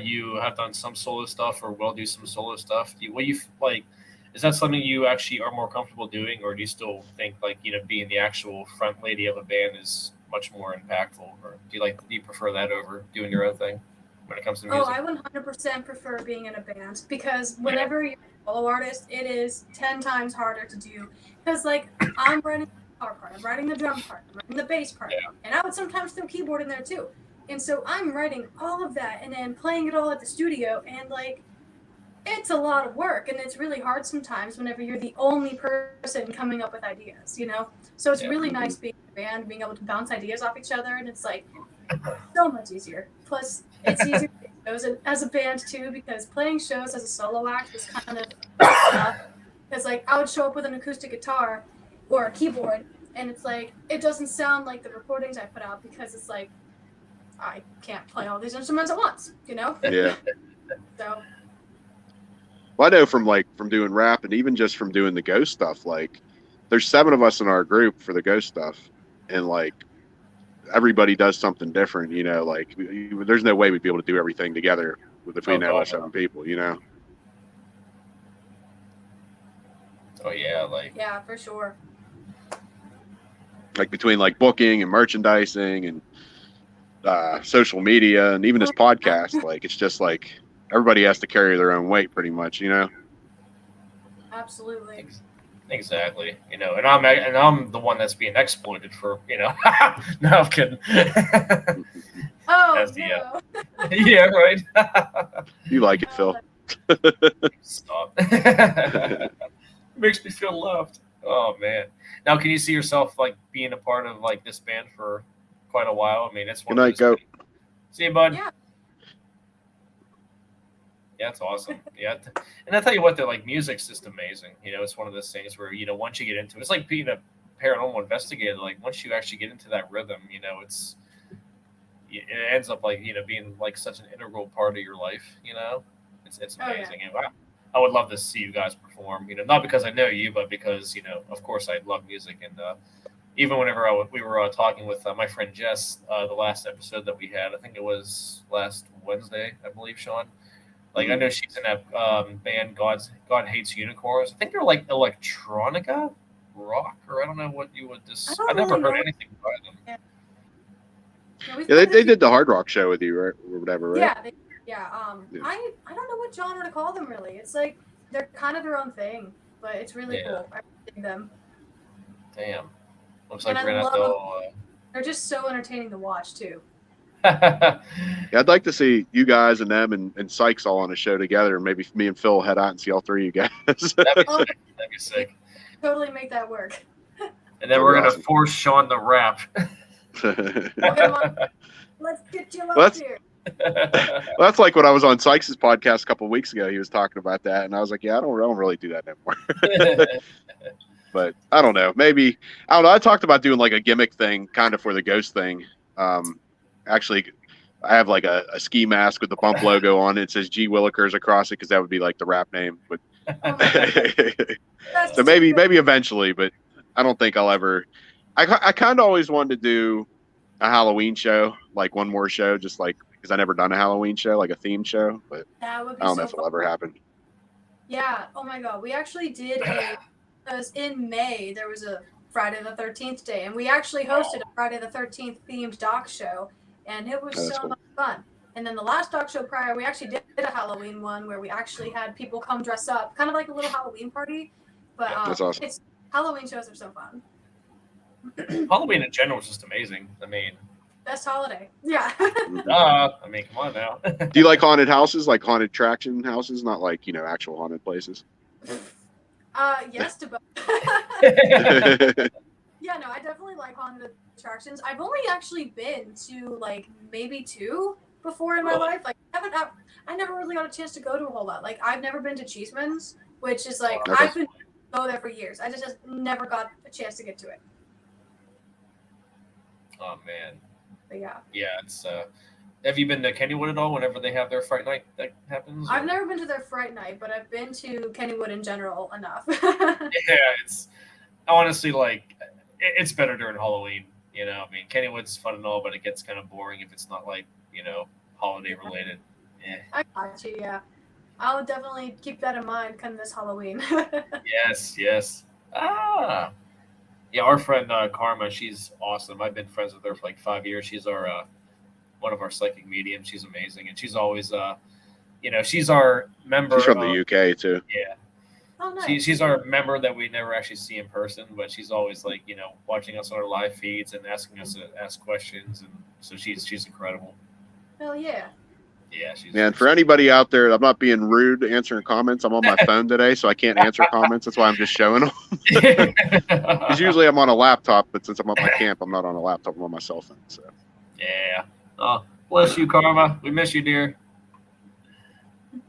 you have done some solo stuff or will do some solo stuff. Like? Is that something you actually are more comfortable doing, or do you still think like being the actual front lady of a band is much more impactful, or do you prefer that over doing your own thing when it comes to Oh, music? I 100% prefer being in a band because whenever you're a solo artist, it is 10 times harder to do. Because like I'm writing the guitar part, I'm writing the drum part, I'm writing the bass part, and I would sometimes throw keyboard in there too. And so I'm writing all of that and then playing it all at the studio, and like it's a lot of work, and it's really hard sometimes whenever you're the only person coming up with ideas, So it's really nice being in a band, being able to bounce ideas off each other, and it's like so much easier. Plus, it's easier to do shows as a band too, because playing shows as a solo act was kind of tough. Because like I would show up with an acoustic guitar or a keyboard, and it's like it doesn't sound like the recordings I put out because it's like I can't play all these instruments at once, Yeah. So. Well, I know from doing rap and even just from doing the ghost stuff, like there's 7 of us in our group for the ghost stuff, and like everybody does something different, like there's no way we'd be able to do everything together if we Oh, know God, all 7 people, Oh yeah, like Yeah, for sure. like between like booking and merchandising and social media and even this podcast, like it's just like everybody has to carry their own weight pretty much, Absolutely. exactly, and I'm the one that's being exploited for, No, I'm kidding. Oh, That's the, no. Yeah, right. You like it, Phil. Stop. Makes me feel loved. Oh man. Now, can you see yourself like being a part of like this band for quite a while? I mean, it's one Good night, Goat. See you, bud. Yeah. Yeah, it's awesome. Yeah, and I tell you what, the like music's just amazing. It's one of those things where once you get into it, it's like being a paranormal investigator. Like once you actually get into that rhythm, it ends up like being like such an integral part of your life. It's amazing. And I would love to see you guys perform. Not because I know you, but because of course I love music. And even whenever we were talking with my friend Jess, the last episode that we had, I think it was last Wednesday, I believe, Sean. Like I know she's in that band God Hates Unicorns. I think they're like electronica rock, or I don't know what you would just. I never heard anything by them. Yeah, they did the Hard Rock show with you, right, or whatever, right? Yeah. I don't know what genre to call them really. It's like they're kind of their own thing, but it's really cool. I dig them. Damn, looks like And we're gonna have to. They're just so entertaining to watch too. Yeah, I'd like to see you guys and them and Sykes all on a show together. Maybe me and Phil head out and see all 3 of you guys. That'd be sick. Totally make that work. And then we're gonna force Sean to rap. Let's get you up here. Well, that's like when I was on Sykes' podcast a couple of weeks ago. He was talking about that, and I was like, "Yeah, I don't really do that anymore." But I don't know. Maybe I don't know. I talked about doing like a gimmick thing, kind of for the ghost thing. Actually, I have like a ski mask with the bump logo on it. It says G Willikers across it because that would be like the rap name. But Oh my God. That's So maybe eventually, but I don't think I'll ever. I kind of always wanted to do a Halloween show, like one more show, just like because I never done a Halloween show, like a themed show, but that would be I don't know so if it'll fun. ever happen. Yeah. Oh my God. We actually did because in May there was a Friday the 13th day, and we actually hosted a Friday the 13th themed doc show, and it was Oh, that's so cool. much fun. And then the last doc show prior, we actually did a Halloween one where we actually had people come dress up, kind of like a little Halloween party. But That's awesome. it's Halloween shows are so fun. Halloween in general is just amazing. I mean, Best holiday. Yeah. I mean, come on now. Do you like haunted houses, like haunted attraction houses, not like actual haunted places? Yes to both. Yeah, no, I definitely like haunted attractions. I've only actually been to like maybe 2 before in my life. Like I never really got a chance to go to a whole lot. Like I've never been to Cheeseman's, which is like Okay. I've been go there for years. I just never got a chance to get to it. Oh man, But yeah. yeah. It's. Have you been to Kennywood at all? Whenever they have their Fright Night that happens. I've never been to their Fright Night, but I've been to Kennywood in general enough. Yeah, it's honestly like it's better during Halloween. I mean, Kennywood's fun and all, but it gets kind of boring if it's not like holiday related. Yeah. I got you, yeah. I'll definitely keep that in mind come this Halloween. Yes. Ah. Yeah, our friend Karma, she's awesome. I've been friends with her for like 5 years. She's our one of our psychic mediums. She's amazing, and she's always she's our member. She's from the UK too. Yeah. Oh, nice. She's our member that we never actually see in person, but she's always like watching us on our live feeds and asking us to ask questions, and so she's incredible. Hell yeah. Yeah, she's. Man, for anybody out there, I'm not being rude answering comments. I'm on my phone today, so I can't answer comments. That's why I'm just showing them. Because usually I'm on a laptop, but since I'm at my camp, I'm not on a laptop. I'm on my cell phone. So. Yeah. Oh, bless you, Karma. We miss you, dear.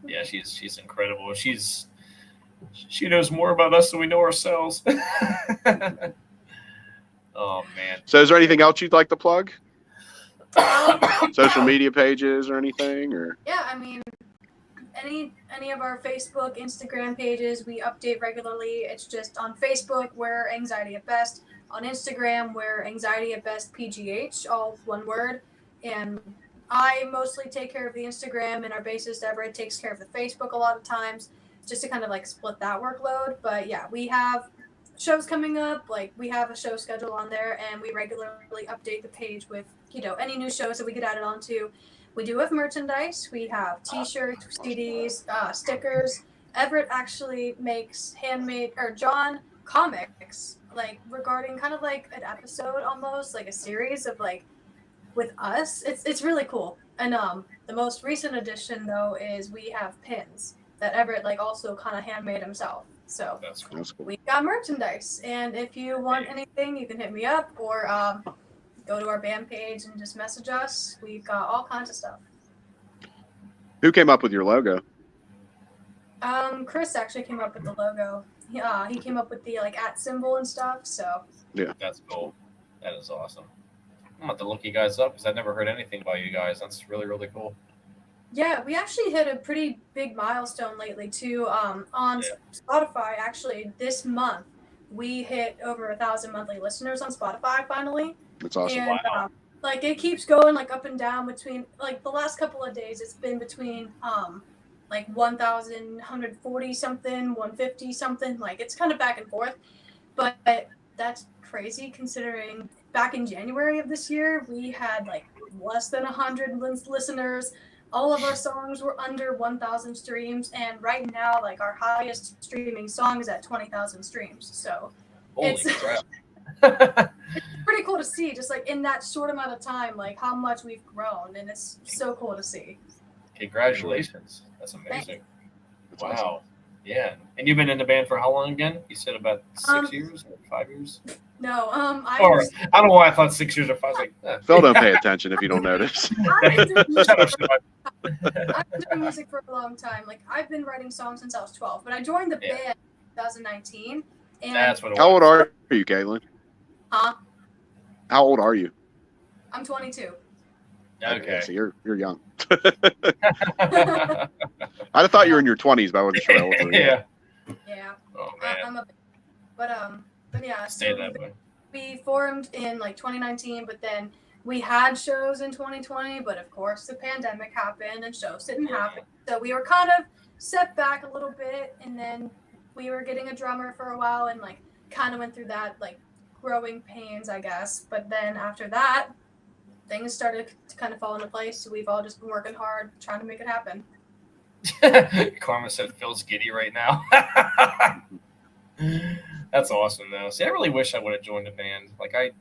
Yeah, she's incredible. She knows more about us than we know ourselves. Oh man. So is there anything else you'd like to plug? Social media pages or anything? Or Yeah, I mean, any of our Facebook, Instagram pages, we update regularly. It's just on Facebook, we're Anxiety at Best. On Instagram, we're Anxiety at Best PGH, all one word. And I mostly take care of the Instagram, and our bassist Everett takes care of the Facebook a lot of times, just to kind of like split that workload. But yeah, we have shows coming up. Like we have a show schedule on there, and we regularly update the page with any new shows that we get added onto. We do have merchandise. We have T-shirts, CDs, stickers. Everett actually makes John comics, like regarding kind of like an episode almost, like a series of like with us. It's really cool. And the most recent addition though is we have pins that Everett like also kind of handmade himself. So That's cool. that's cool. we got merchandise, and if you want anything, you can hit me up or go to our band page and just message us. We've got all kinds of stuff. Who came up with your logo? Chris actually came up with the logo. He came up with the like @ symbol and stuff. So That's cool. That is awesome. I'm about to look you guys up because I've never heard anything about you guys. That's really, really cool. yeah, we actually hit a pretty big milestone lately too. On Spotify, actually, this month we hit over 1,000 monthly listeners on Spotify finally. That's awesome. And Wow. like it keeps going like up and down between like the last couple of days. It's been between like 1,140 something, 150 something. Like it's kind of back and forth, but that's crazy considering back in January of this year we had like less than 100 listeners. All of our songs were under 1,000 streams, and right now like our highest streaming song is at 20,000 streams. So Holy it's crap. it's pretty cool to see just like in that short amount of time like how much we've grown, and it's so cool to see. Congratulations. That's amazing. That's Wow. awesome. Yeah. And you've been in the band for how long again? You said about 6 years or 5 years? No, I Or was, I don't know why I thought 6 years or 5. I was like, Phil, don't pay attention if you don't notice. I've been doing music, Shut up, shut up. I've been doing music for a long time. Like I've been writing songs since I was 12, but I joined the Yeah. band in 2019. And That's what it How old was. are you, Caitlin? huh? How old are you? I'm 22. Okay. So you're young. I'd have thought you were in your 20s, but I wasn't sure how old you were. Yeah. Yeah. Oh man, I'm a but yeah, stay so that way. we formed in like 2019, but then we had shows in 2020, but of course the pandemic happened and shows didn't happen. So we were kind of set back a little bit, and then we were getting a drummer for a while and like kind of went through that like growing pains, I guess. But then after that, things started to kind of fall into place. So we've all just been working hard trying to make it happen. Karma said Phil's giddy right now. That's awesome though. See, I really wish I would have joined a band. Like I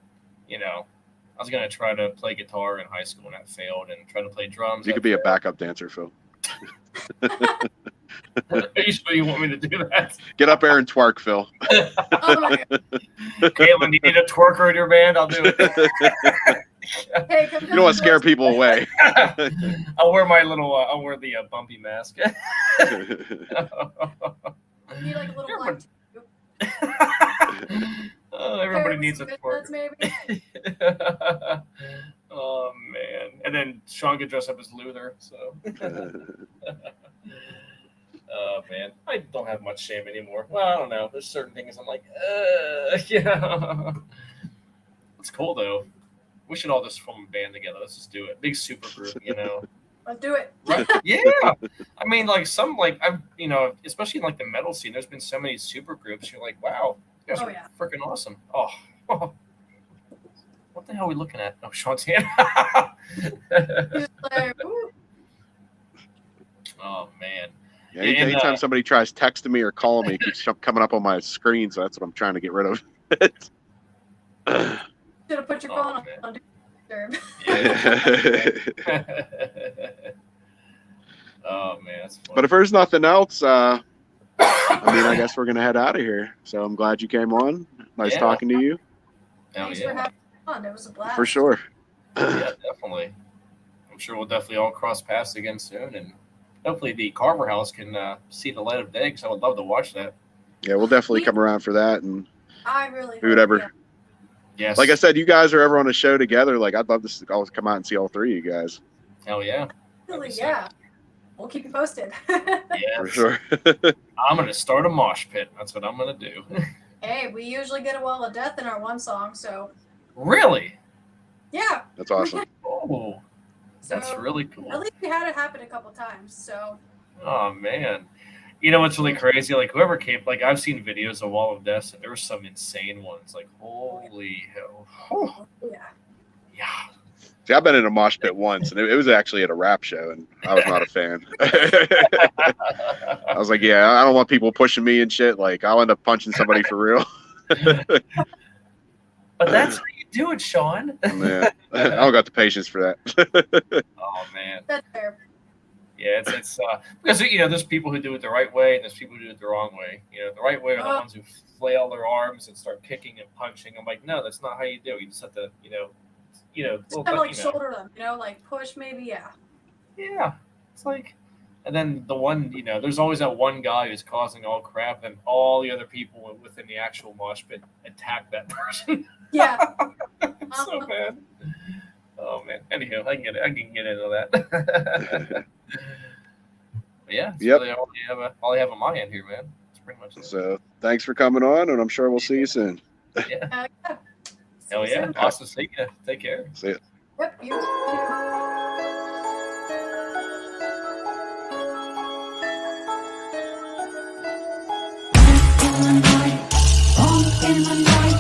was gonna try to play guitar in high school and that failed, and try to play drums. You could be a backup dancer, Phil. You want me to do that? Get up there and twerk, Phil. Oh my God. Caitlin, you need a twerker in your band? I'll do it. Hey, You don't want to scare people away. I'll wear I'll wear the bumpy mask. You need like a little black Oh, everybody needs a twerker. maybe. Oh man! And then Sean could dress up as Luther. So, oh man, I don't have much shame anymore. Well, I don't know. There's certain things I'm like, It's cool though. We should all just form a band together. Let's just do it. Big super group, Let's do it. Yeah, I mean, like I've especially in like the metal scene. There's been so many super groups. You're like, wow, you guys are freaking awesome. Oh, what the hell are we looking at? Oh, Sean's hand. Just like, ooh. Oh man. Yeah, anytime somebody tries texting me or calling me, it keeps coming up on my screen, so that's what I'm trying to get rid of. Should have put your phone on. Oh man, that's funny. But if there's nothing else, I guess we're gonna head out of here. So I'm glad you came on. Nice talking to you. Thanks for having me on. It was a blast. For sure. Yeah, definitely. I'm sure we'll definitely all cross paths again soon, and hopefully the Carver House can see the light of day, because I would love to watch that. Yeah, we'll definitely come around for that, and I really who would ever. Yeah. Yes. Like I said, you guys are ever on a show together. Like I'd love to always come out and see all three of you guys. Hell yeah. Really, yeah. We'll keep you posted. Yeah, For sure. I'm gonna start a mosh pit. That's what I'm gonna do. Hey, we usually get a wall of death in our one song, so Really? yeah. That's awesome. Oh, that's So, really cool. At least we had it happen a couple times. So Oh man. You know what's really crazy? Like whoever came, like I've seen videos of Wall of Death, and there were some insane ones. Like holy hell. Oh, yeah. yeah. See, I've been in a mosh pit once, and it was actually at a rap show, and I was not a fan. I was like, yeah, I don't want people pushing me and shit. Like, I'll end up punching somebody for real. But that's how you do it, Sean. Yeah, I don't got the patience for that. Oh man. That's fair. Yeah, it's because there's people who do it the right way, and there's people who do it the wrong way. The right way are the ones who flail their arms and start kicking and punching. I'm like, no, that's not how you do it. You just have to, Just kind of like shoulder them, like push maybe, yeah. Yeah, it's like, and then the one, there's always that one guy who's causing all crap, and all the other people within the actual mosh pit attack that person. Yeah. It's so bad. Oh man. Anyhow, I can get into that. But yeah, that's really all I have on my end here, man. That's pretty much it. So thanks for coming on, and I'm sure we'll see you soon. Yeah. Yeah. Hell yeah. Awesome. See you. Take care. See ya. Yep. You. In the night,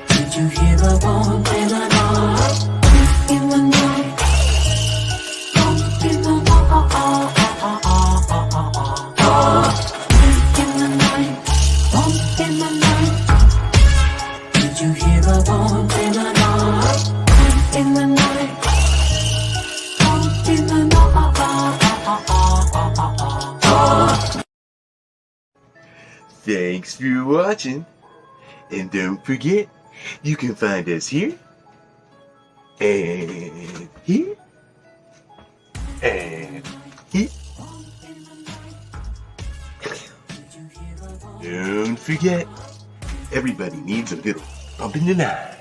did you hear a bump in the night? In the night, bump in the night. In the night, bump in the night. Did you hear a bump in the night? In the night, bump in the night. Thanks for watching, and don't forget, you can find us here, and here, and here. Don't forget, everybody needs a little bump in the night.